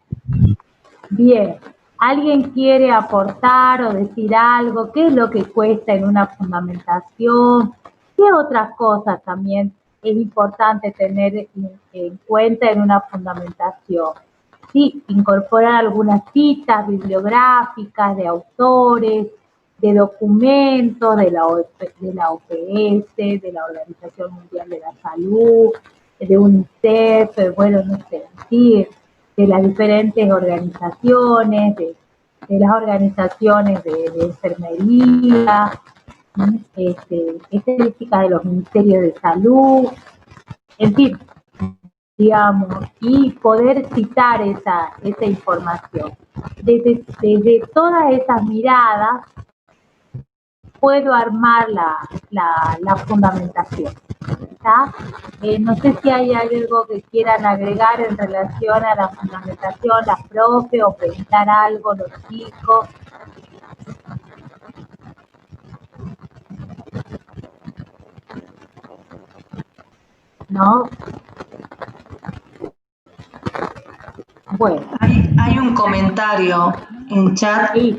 Bien. ¿Alguien quiere aportar o decir algo? ¿Qué es lo que cuesta en una fundamentación? ¿Qué otras cosas también es importante tener en cuenta en una fundamentación? Sí, incorporar algunas citas bibliográficas de autores, de documentos de la OPS, de la Organización Mundial de la Salud, de UNICEF, bueno, no sé, sí, de las diferentes organizaciones, de las organizaciones de enfermería, estadísticas de los ministerios de salud, en fin, digamos, y poder citar esa información. Desde todas esas miradas puedo armar la fundamentación. No sé si hay algo que quieran agregar en relación a la fundamentación, las profe, o preguntar algo los chicos. ¿No? Bueno. Hay un comentario en chat. Sí.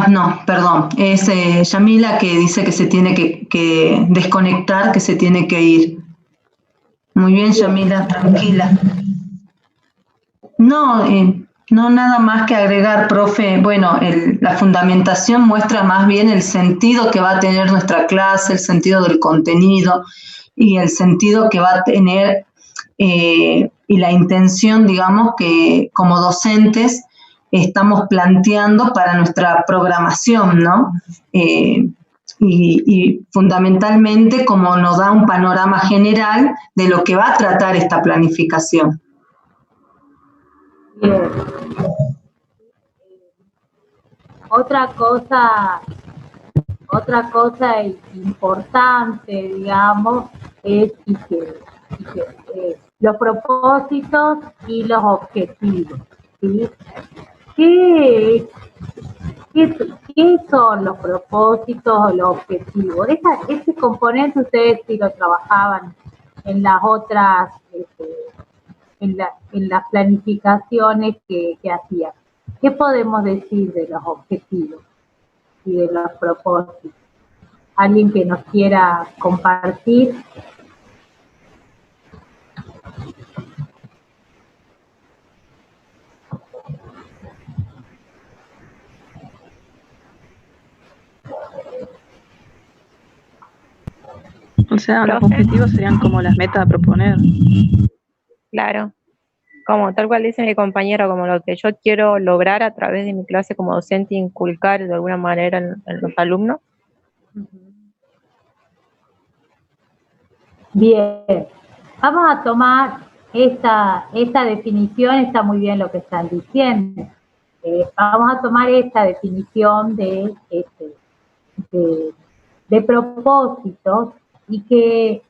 No, perdón. Es Yamila que dice que se tiene que desconectar, que se tiene que ir. Muy bien, Yamila, tranquila. No, no nada más que agregar, profe. Bueno, la fundamentación muestra más bien el sentido que va a tener nuestra clase, el sentido del contenido y el sentido que va a tener y la intención, digamos, que como docentes estamos planteando para nuestra programación, ¿no? Y fundamentalmente como nos da un panorama general de lo que va a tratar esta planificación. Bien. Otra cosa importante, digamos, es los propósitos y los objetivos, ¿sí? ¿Qué son los propósitos o los objetivos? Ese componente ustedes sí lo trabajaban en las otras, en las planificaciones que hacían. ¿Qué podemos decir de los objetivos y de los propósitos? ¿Alguien que nos quiera compartir? O sea, los objetivos serían como las metas a proponer. Claro. Como tal cual dice mi compañero, como lo que yo quiero lograr a través de mi clase como docente, inculcar de alguna manera en los alumnos. Bien, vamos a tomar esta definición, está muy bien lo que están diciendo. vamos a tomar esta definición de propósitos y que,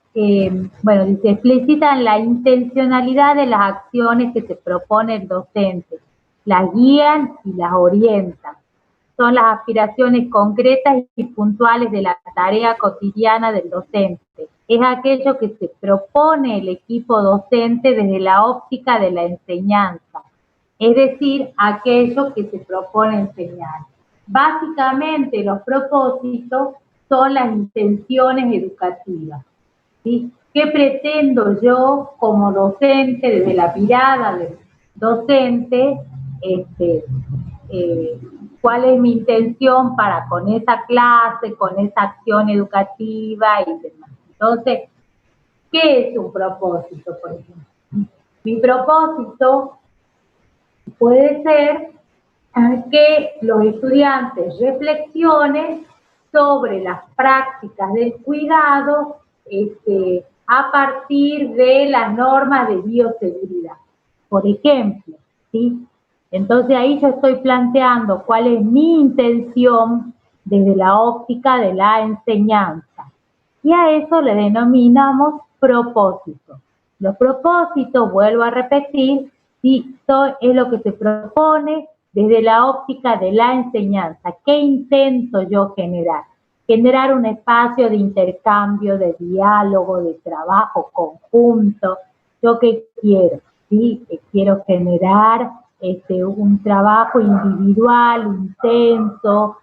bueno, dice, explicitan la intencionalidad de las acciones que se propone el docente, las guían y las orientan. Son las aspiraciones concretas y puntuales de la tarea cotidiana del docente. Es aquello que se propone el equipo docente desde la óptica de la enseñanza, es decir, aquello que se propone enseñar. Básicamente, los propósitos son las intenciones educativas, ¿sí? ¿Qué pretendo yo como docente, desde la mirada del docente, cuál es mi intención para con esa clase, con esa acción educativa y demás? Entonces, ¿qué es un propósito, por ejemplo? Mi propósito puede ser que los estudiantes reflexionen sobre las prácticas del cuidado a partir de las normas de bioseguridad, por ejemplo, ¿sí? Entonces ahí yo estoy planteando cuál es mi intención desde la óptica de la enseñanza. Y a eso le denominamos propósito. Los propósitos, vuelvo a repetir, sí, es lo que se propone desde la óptica de la enseñanza. ¿Qué intento yo generar? Generar un espacio de intercambio, de diálogo, de trabajo conjunto. ¿Yo qué quiero? ¿Sí? Quiero generar un trabajo individual, intenso,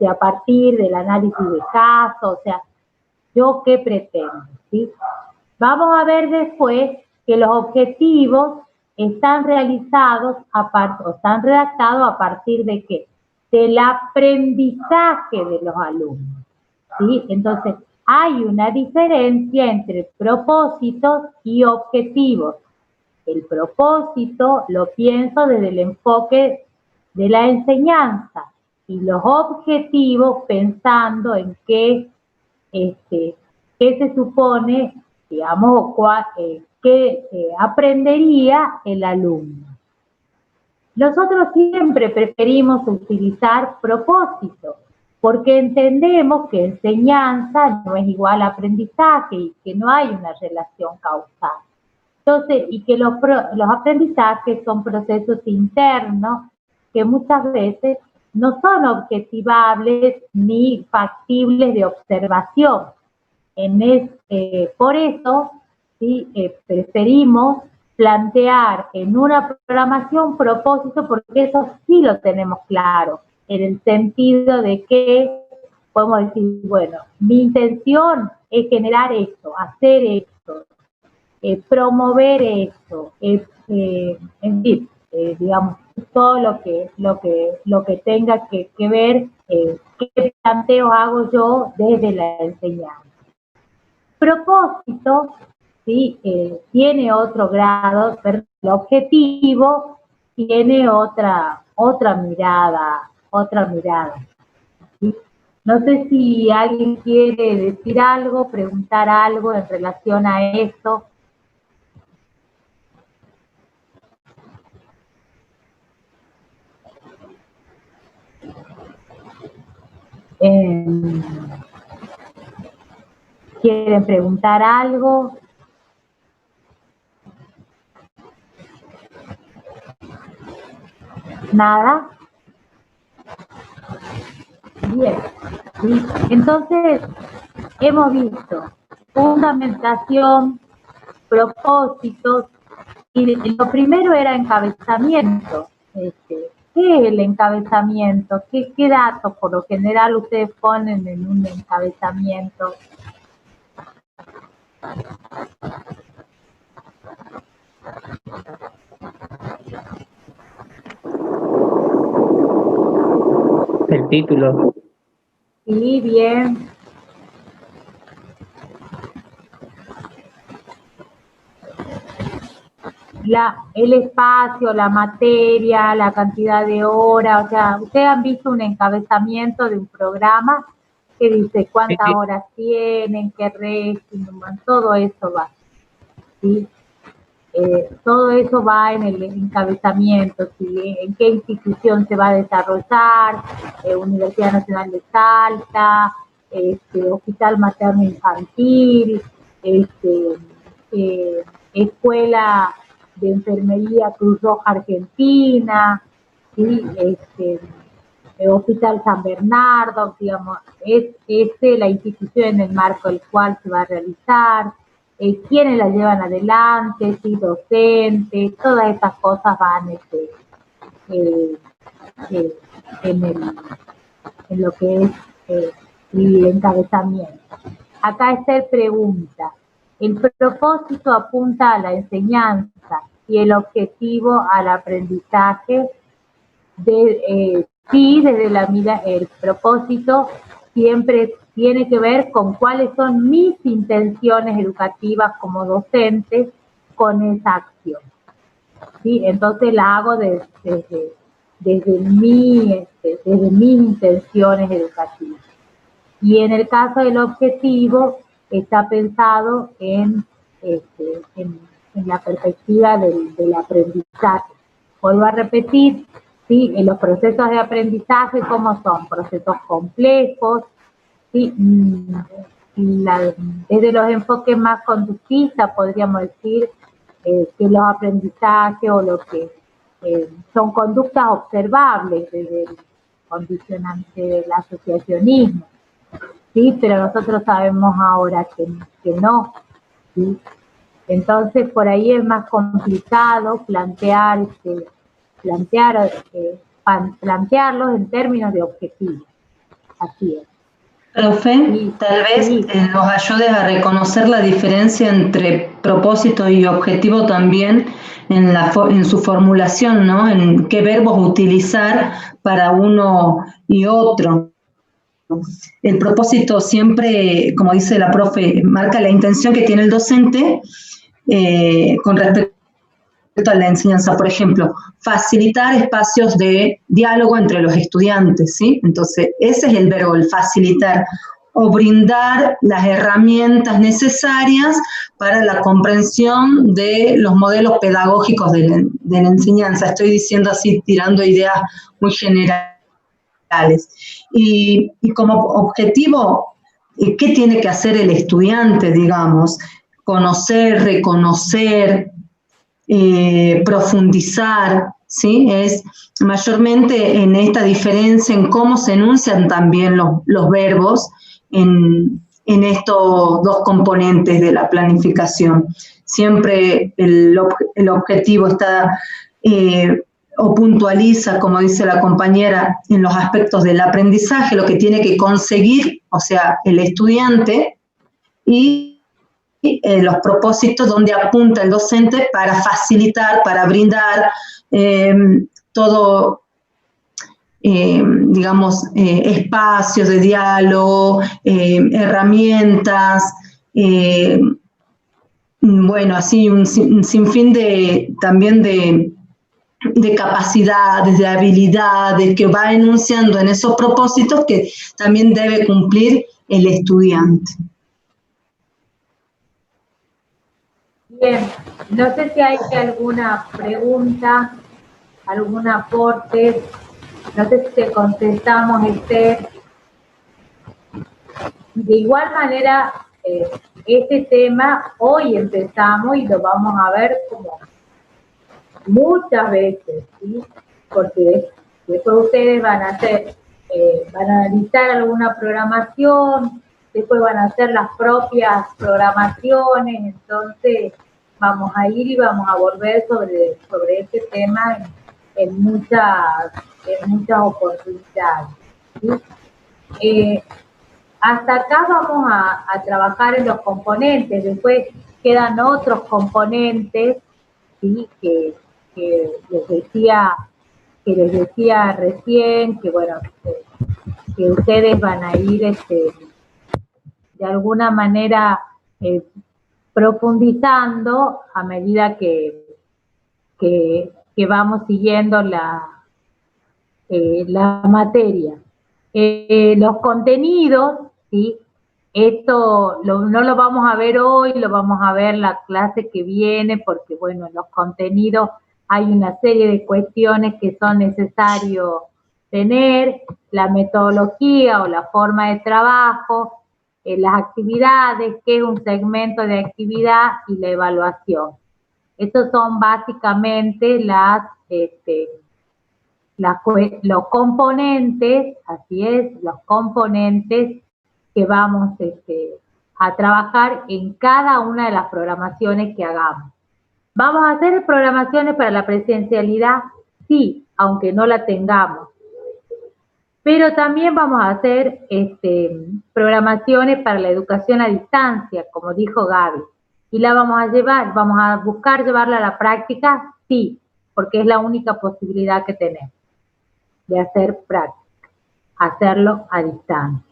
a partir del análisis de casos, o sea, ¿yo qué pretendo? ¿Sí? Vamos a ver después que los objetivos están realizados están redactados a partir de ¿qué? Del aprendizaje de los alumnos, ¿sí? Entonces, hay una diferencia entre propósitos y objetivos. El propósito lo pienso desde el enfoque de la enseñanza y los objetivos pensando en qué se supone, digamos, que aprendería el alumno. Nosotros siempre preferimos utilizar propósito, porque entendemos que enseñanza no es igual a aprendizaje y que no hay una relación causal. Entonces, y que los aprendizajes son procesos internos que muchas veces no son objetivables ni factibles de observación. Por eso, ¿sí? Preferimos plantear en una programación propósito, porque eso sí lo tenemos claro, en el sentido de que podemos decir, bueno, mi intención es generar esto, hacer esto, promover esto, en fin, digamos, todo lo que tenga que ver, qué planteo hago yo desde la enseñanza. Propósito, ¿sí? Tiene otro grado, pero el objetivo tiene otra mirada, ¿sí? No sé si alguien quiere decir algo, preguntar algo en relación a esto. ¿Quieren preguntar algo? ¿Nada? Bien. ¿Sí? Entonces, hemos visto fundamentación, propósitos, y lo primero era encabezamiento. ¿Qué es el encabezamiento? ¿Qué datos por lo general ustedes ponen en un encabezamiento? El título. Sí, bien. El espacio, la materia, la cantidad de horas, o sea, ustedes han visto un encabezamiento de un programa que dice cuántas horas tienen, qué régimen, todo eso va, ¿sí? todo eso va en el encabezamiento, ¿sí? En qué institución se va a desarrollar, Universidad Nacional de Salta, Hospital Materno Infantil, Escuela de Enfermería Cruz Roja Argentina, ¿sí? Hospital San Bernardo, digamos, es la institución en el marco del cual se va a realizar, quiénes la llevan adelante, si docentes, todas estas cosas van en lo que es el encabezamiento. Acá Esther pregunta, ¿el propósito apunta a la enseñanza y el objetivo al aprendizaje? Sí, desde la mira, el propósito siempre tiene que ver con cuáles son mis intenciones educativas como docente con esa acción. ¿Sí? Entonces la hago desde mis intenciones educativas. Y en el caso del objetivo, está pensado en la perspectiva del aprendizaje. Vuelvo a repetir, ¿sí? En los procesos de aprendizaje, ¿cómo son? Procesos complejos, ¿sí? Desde los enfoques más conductistas, podríamos decir que los aprendizajes o lo que son conductas observables desde el condicionante del asociacionismo, ¿sí? Pero nosotros sabemos ahora que no, ¿sí? Entonces por ahí es más complicado plantearlos en términos de objetivos. Así es. Profe, Sí, tal vez sí. nos ayudes a reconocer la diferencia entre propósito y objetivo también en su formulación, ¿no? En qué verbos utilizar para uno y otro. El propósito siempre, como dice la profe, marca la intención que tiene el docente con respecto a la enseñanza. Por ejemplo, facilitar espacios de diálogo entre los estudiantes, ¿sí? Entonces, ese es el verbo, el facilitar, o brindar las herramientas necesarias para la comprensión de los modelos pedagógicos de la enseñanza. Estoy diciendo así, tirando ideas muy generales. Y como objetivo, ¿qué tiene que hacer el estudiante, digamos? Conocer, reconocer, profundizar, ¿sí? Es mayormente en esta diferencia en cómo se enuncian también los verbos en estos dos componentes de la planificación. Siempre el objetivo está o puntualiza, como dice la compañera, en los aspectos del aprendizaje, lo que tiene que conseguir, o sea, el estudiante, y los propósitos donde apunta el docente para facilitar, para brindar todo, digamos, espacios de diálogo, herramientas, bueno, así un sinfín también de capacidades, de habilidades que va enunciando en esos propósitos que también debe cumplir el estudiante. Bien, no sé si hay alguna pregunta, algún aporte, no sé si te contestamos, Esther. De igual manera, este tema hoy empezamos y lo vamos a ver como muchas veces, ¿sí? Porque después ustedes van a analizar alguna programación, después van a hacer las propias programaciones, entonces vamos a ir y vamos a volver sobre este tema en muchas oportunidades, ¿sí? Hasta acá vamos a trabajar en los componentes, después quedan otros componentes, ¿sí? que les decía recién, que bueno, que ustedes van a ir de alguna manera profundizando a medida que vamos siguiendo la materia. Los contenidos, ¿sí? Esto no lo vamos a ver hoy, lo vamos a ver la clase que viene, porque bueno, en los contenidos hay una serie de cuestiones que son necesarios tener, la metodología o la forma de trabajo, las actividades, qué es un segmento de actividad y la evaluación. Estos son básicamente los componentes, así es, los componentes que vamos a trabajar en cada una de las programaciones que hagamos. ¿Vamos a hacer programaciones para la presencialidad? Sí, aunque no la tengamos. Pero también vamos a hacer programaciones para la educación a distancia, como dijo Gaby. ¿Y la vamos a buscar llevarla a la práctica? Sí, porque es la única posibilidad que tenemos de hacer práctica, hacerlo a distancia.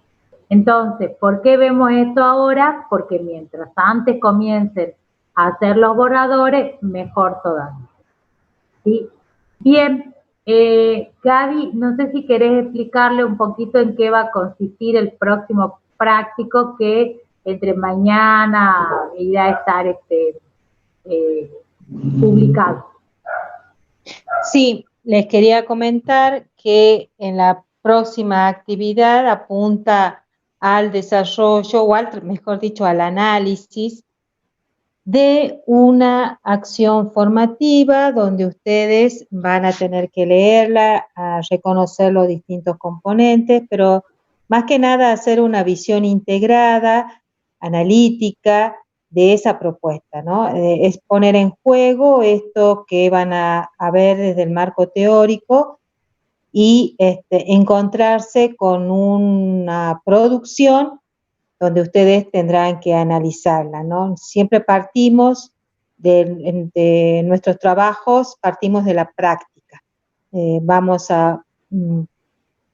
Entonces, ¿por qué vemos esto ahora? Porque mientras antes comiencen a hacer los borradores, mejor todavía. ¿Sí? Bien, Gaby, no sé si querés explicarle un poquito en qué va a consistir el próximo práctico que entre mañana irá a estar publicado. Sí, les quería comentar que en la próxima actividad apunta al desarrollo, o mejor dicho, al análisis de una acción formativa donde ustedes van a tener que leerla, a reconocer los distintos componentes, pero más que nada hacer una visión integrada, analítica de esa propuesta, ¿no? Es poner en juego esto que van a ver desde el marco teórico y encontrarse con una producción donde ustedes tendrán que analizarla, ¿no? Siempre partimos de nuestros trabajos, partimos de la práctica. Vamos a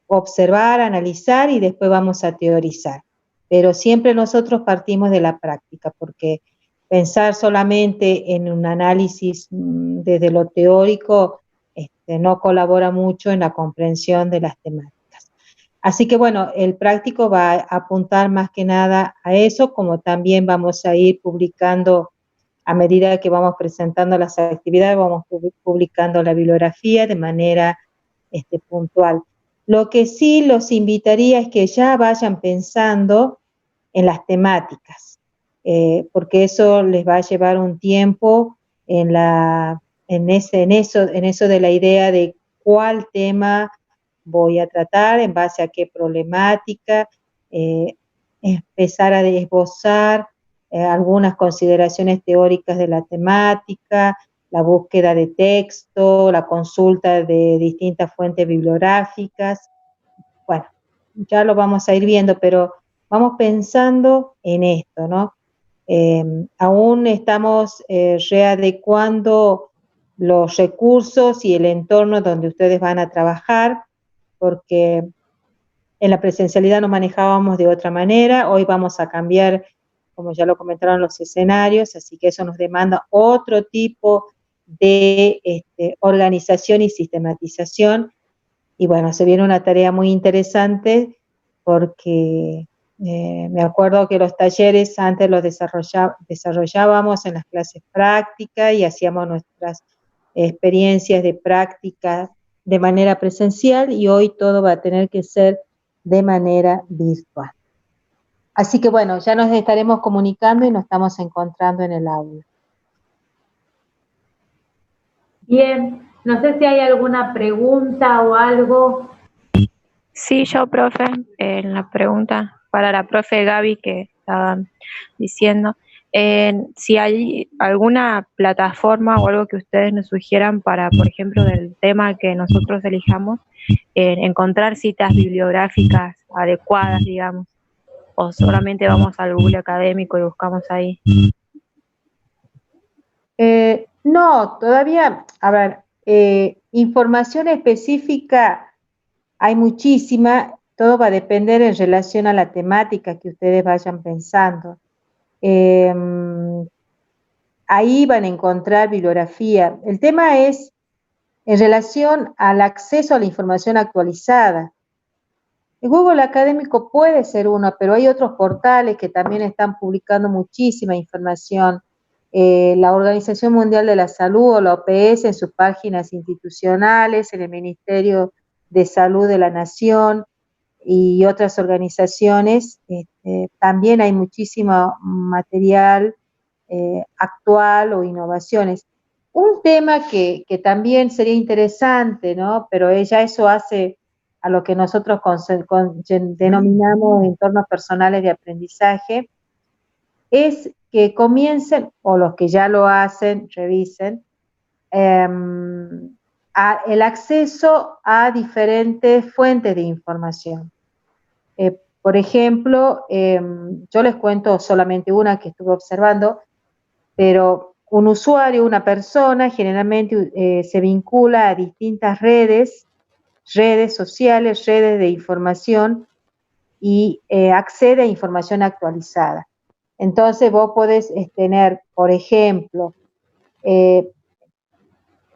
observar, analizar y después vamos a teorizar. Pero siempre nosotros partimos de la práctica, porque pensar solamente en un análisis desde lo teórico no colabora mucho en la comprensión de las temáticas. Así que bueno, el práctico va a apuntar más que nada a eso, como también vamos a ir publicando a medida que vamos presentando las actividades, vamos publicando la bibliografía de manera puntual. Lo que sí los invitaría es que ya vayan pensando en las temáticas, porque eso les va a llevar un tiempo en eso de la idea de cuál tema voy a tratar, en base a qué problemática, empezar a esbozar algunas consideraciones teóricas de la temática, la búsqueda de texto, la consulta de distintas fuentes bibliográficas. Bueno, ya lo vamos a ir viendo, pero vamos pensando en esto, ¿no? Aún estamos readecuando los recursos y el entorno donde ustedes van a trabajar, porque en la presencialidad nos manejábamos de otra manera, hoy vamos a cambiar, como ya lo comentaron, los escenarios, así que eso nos demanda otro tipo de organización y sistematización, y bueno, se viene una tarea muy interesante, porque me acuerdo que los talleres antes los desarrollábamos en las clases prácticas y hacíamos nuestras experiencias de práctica de manera presencial, y hoy todo va a tener que ser de manera virtual. Así que bueno, ya nos estaremos comunicando y nos estamos encontrando en el aula. Bien, no sé si hay alguna pregunta o algo. Sí, yo, profe, en la pregunta para la profe Gaby que estaba diciendo, si hay alguna plataforma o algo que ustedes nos sugieran para, por ejemplo, del tema que nosotros elijamos, encontrar citas bibliográficas adecuadas, digamos, o solamente vamos al Google académico y buscamos ahí. No, todavía, a ver, información específica hay muchísima, todo va a depender en relación a la temática que ustedes vayan pensando. Ahí van a encontrar bibliografía. El tema es en relación al acceso a la información actualizada. El Google Académico puede ser uno, pero hay otros portales que también están publicando muchísima información. La Organización Mundial de la Salud o la OPS en sus páginas institucionales, en el Ministerio de Salud de la Nación y otras organizaciones, también hay muchísimo material actual o innovaciones. Un tema que también sería interesante, ¿no? Pero ya eso hace a lo que nosotros denominamos entornos personales de aprendizaje, es que comiencen, o los que ya lo hacen, revisen, el acceso a diferentes fuentes de información. Por ejemplo, yo les cuento solamente una que estuve observando, pero un usuario, una persona, generalmente se vincula a distintas redes sociales, redes de información y accede a información actualizada. Entonces vos podés tener, por ejemplo,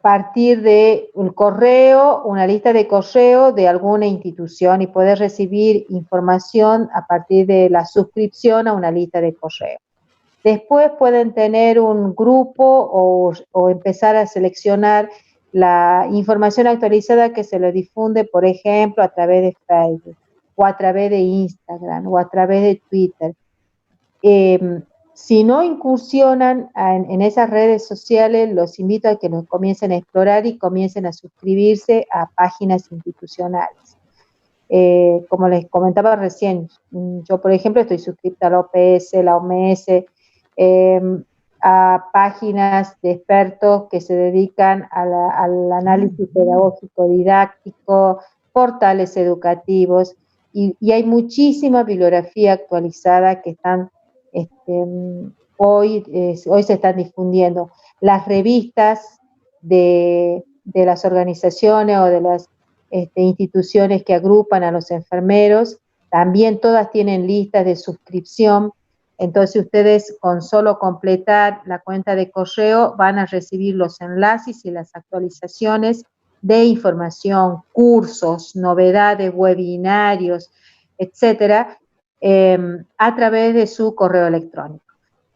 partir de un correo, una lista de correo de alguna institución y poder recibir información a partir de la suscripción a una lista de correo. Después pueden tener un grupo o empezar a seleccionar la información actualizada que se le difunde, por ejemplo, a través de Facebook, o a través de Instagram, o a través de Twitter. Si no incursionan en esas redes sociales, los invito a que nos comiencen a explorar y comiencen a suscribirse a páginas institucionales. Como les comentaba recién, yo, por ejemplo, estoy suscrita a la OPS, la OMS, a páginas de expertos que se dedican al análisis pedagógico didáctico, portales educativos, y hay muchísima bibliografía actualizada que están hoy se están difundiendo. Las revistas de las organizaciones o de las instituciones que agrupan a los enfermeros, también todas tienen listas de suscripción. Entonces ustedes con solo completar la cuenta de correo van a recibir los enlaces y las actualizaciones de información, cursos, novedades, webinarios, etcétera, a través de su correo electrónico.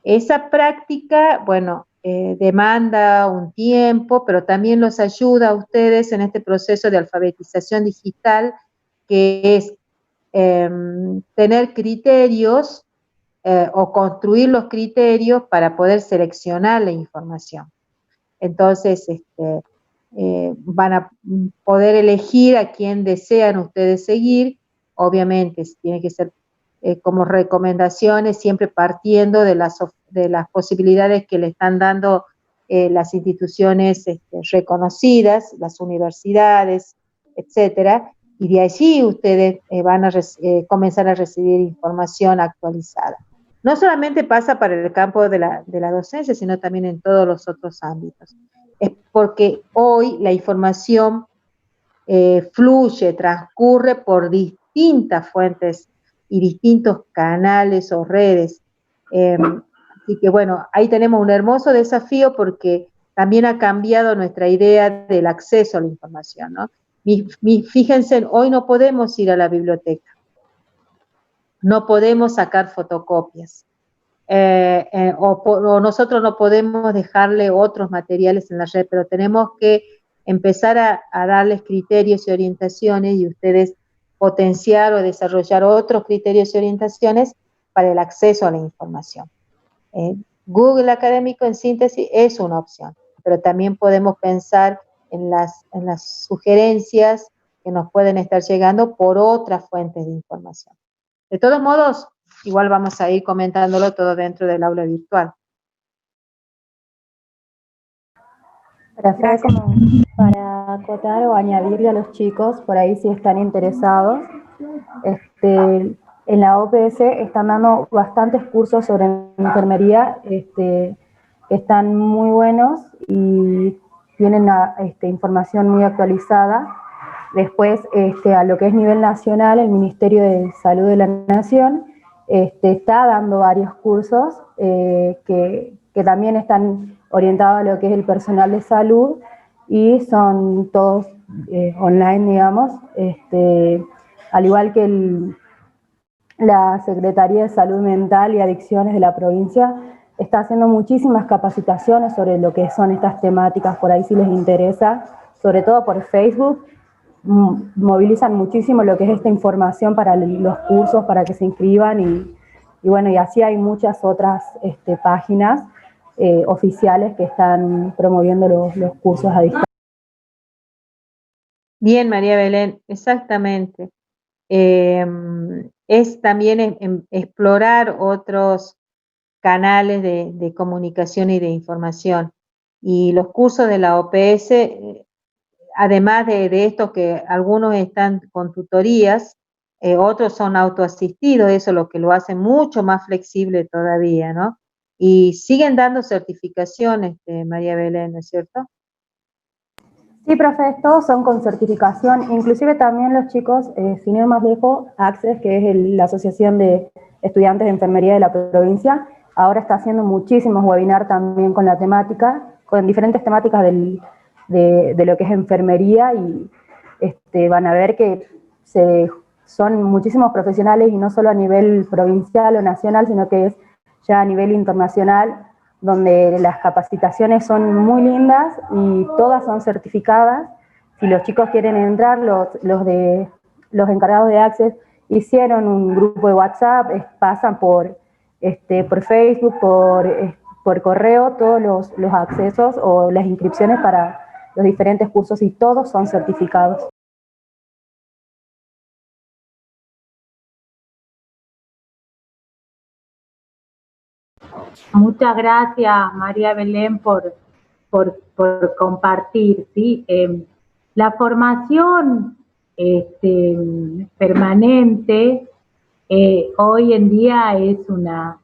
Esa práctica, bueno, demanda un tiempo, pero también los ayuda a ustedes en este proceso de alfabetización digital, que es tener criterios o construir los criterios para poder seleccionar la información. Entonces, van a poder elegir a quién desean ustedes seguir. Obviamente, tiene que ser como recomendaciones, siempre partiendo de las posibilidades que le están dando las instituciones reconocidas, las universidades, etcétera, y de allí ustedes van a comenzar a recibir información actualizada. No solamente pasa para el campo de la docencia, sino también en todos los otros ámbitos. Es porque hoy la información fluye, transcurre por distintas fuentes y distintos canales o redes. Así que bueno, ahí tenemos un hermoso desafío porque también ha cambiado nuestra idea del acceso a la información, ¿no? Fíjense, hoy no podemos ir a la biblioteca, no podemos sacar fotocopias, o nosotros no podemos dejarle otros materiales en la red, pero tenemos que empezar a darles criterios y orientaciones y ustedes potenciar o desarrollar otros criterios y orientaciones para el acceso a la información. Google Académico, en síntesis, es una opción, pero también podemos pensar en las sugerencias que nos pueden estar llegando por otras fuentes de información. De todos modos, igual vamos a ir comentándolo todo dentro del aula virtual. Para acotar o añadirle a los chicos, por ahí si están interesados, en la OPS están dando bastantes cursos sobre enfermería, que están muy buenos y tienen información muy actualizada. Después, a lo que es nivel nacional, el Ministerio de Salud de la Nación está dando varios cursos que también están orientados a lo que es el personal de salud y son todos online, digamos. al igual que la Secretaría de Salud Mental y Adicciones de la provincia está haciendo muchísimas capacitaciones sobre lo que son estas temáticas, por ahí si les interesa, sobre todo por Facebook, movilizan muchísimo lo que es esta información para los cursos, para que se inscriban y bueno, y así hay muchas otras páginas oficiales que están promoviendo los cursos a distancia. Bien, María Belén, exactamente. Es también explorar otros canales de comunicación y de información. Y los cursos de la OPS, además de esto que algunos están con tutorías, otros son autoasistidos, eso es lo que lo hace mucho más flexible todavía, ¿no? Y siguen dando certificaciones, María Belén, ¿no es cierto? Sí, profe, todos son con certificación, inclusive también los chicos, sin ir más lejos, ACCES, que es la Asociación de Estudiantes de Enfermería de la provincia, ahora está haciendo muchísimos webinars también con la temática, con diferentes temáticas de lo que es enfermería y van a ver que son muchísimos profesionales y no solo a nivel provincial o nacional, sino que es ya a nivel internacional, donde las capacitaciones son muy lindas y todas son certificadas. Si los chicos quieren entrar, los encargados de Access hicieron un grupo de WhatsApp, pasan por Facebook, por correo, todos los accesos o las inscripciones para los diferentes cursos y todos son certificados. Muchas gracias, María Belén, por compartir, ¿sí? La formación permanente hoy en día es una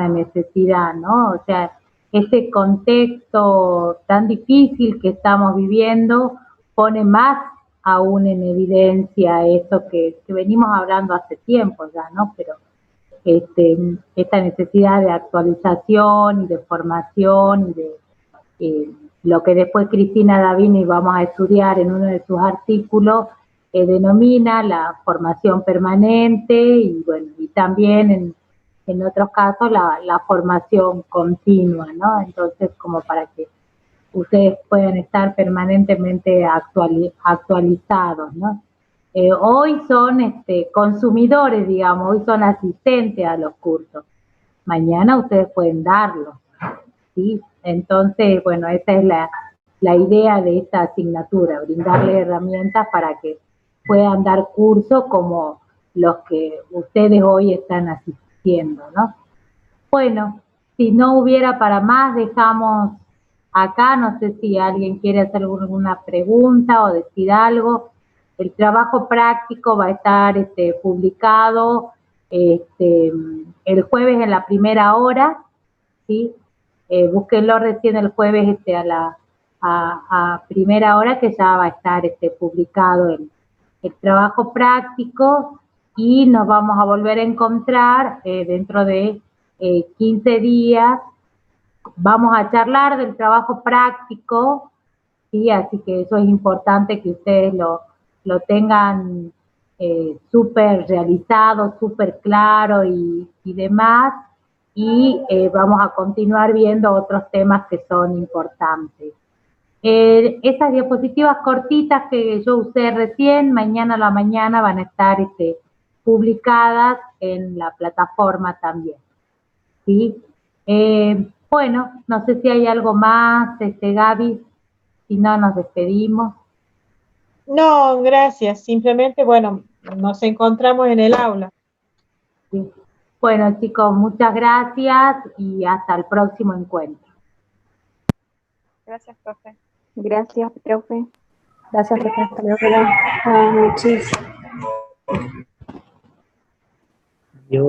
necesidad, ¿no? O sea, este contexto tan difícil que estamos viviendo pone más aún en evidencia esto que venimos hablando hace tiempo ya, ¿no? Pero esta necesidad de actualización y de formación y de lo que después Cristina Davini vamos a estudiar en uno de sus artículos, denomina la formación permanente y bueno, y también en otros casos la formación continua, ¿no? Entonces, como para que ustedes puedan estar permanentemente actualizados, ¿no? Hoy son consumidores, digamos, hoy son asistentes a los cursos. Mañana ustedes pueden darlos, ¿sí? Entonces, bueno, esa es la idea de esta asignatura, brindarles herramientas para que puedan dar cursos como los que ustedes hoy están asistiendo, ¿no? Bueno, si no hubiera para más, dejamos acá, no sé si alguien quiere hacer alguna pregunta o decir algo. El trabajo práctico va a estar publicado el jueves en la primera hora, ¿sí? Búsquenlo recién el jueves a primera hora, que ya va a estar publicado el trabajo práctico y nos vamos a volver a encontrar dentro de 15 días. Vamos a charlar del trabajo práctico, ¿sí? Así que eso es importante que ustedes lo tengan súper realizado, súper claro y demás. Y vamos a continuar viendo otros temas que son importantes. Esas diapositivas cortitas que yo usé recién, mañana a la mañana van a estar publicadas en la plataforma también, ¿sí? Bueno, no sé si hay algo más, Gaby, si no nos despedimos. No, gracias, simplemente, bueno, nos encontramos en el aula. Sí. Bueno, chicos, muchas gracias y hasta el próximo encuentro. Gracias, profe. Gracias, profe. Gracias, profe. Hasta luego. Yo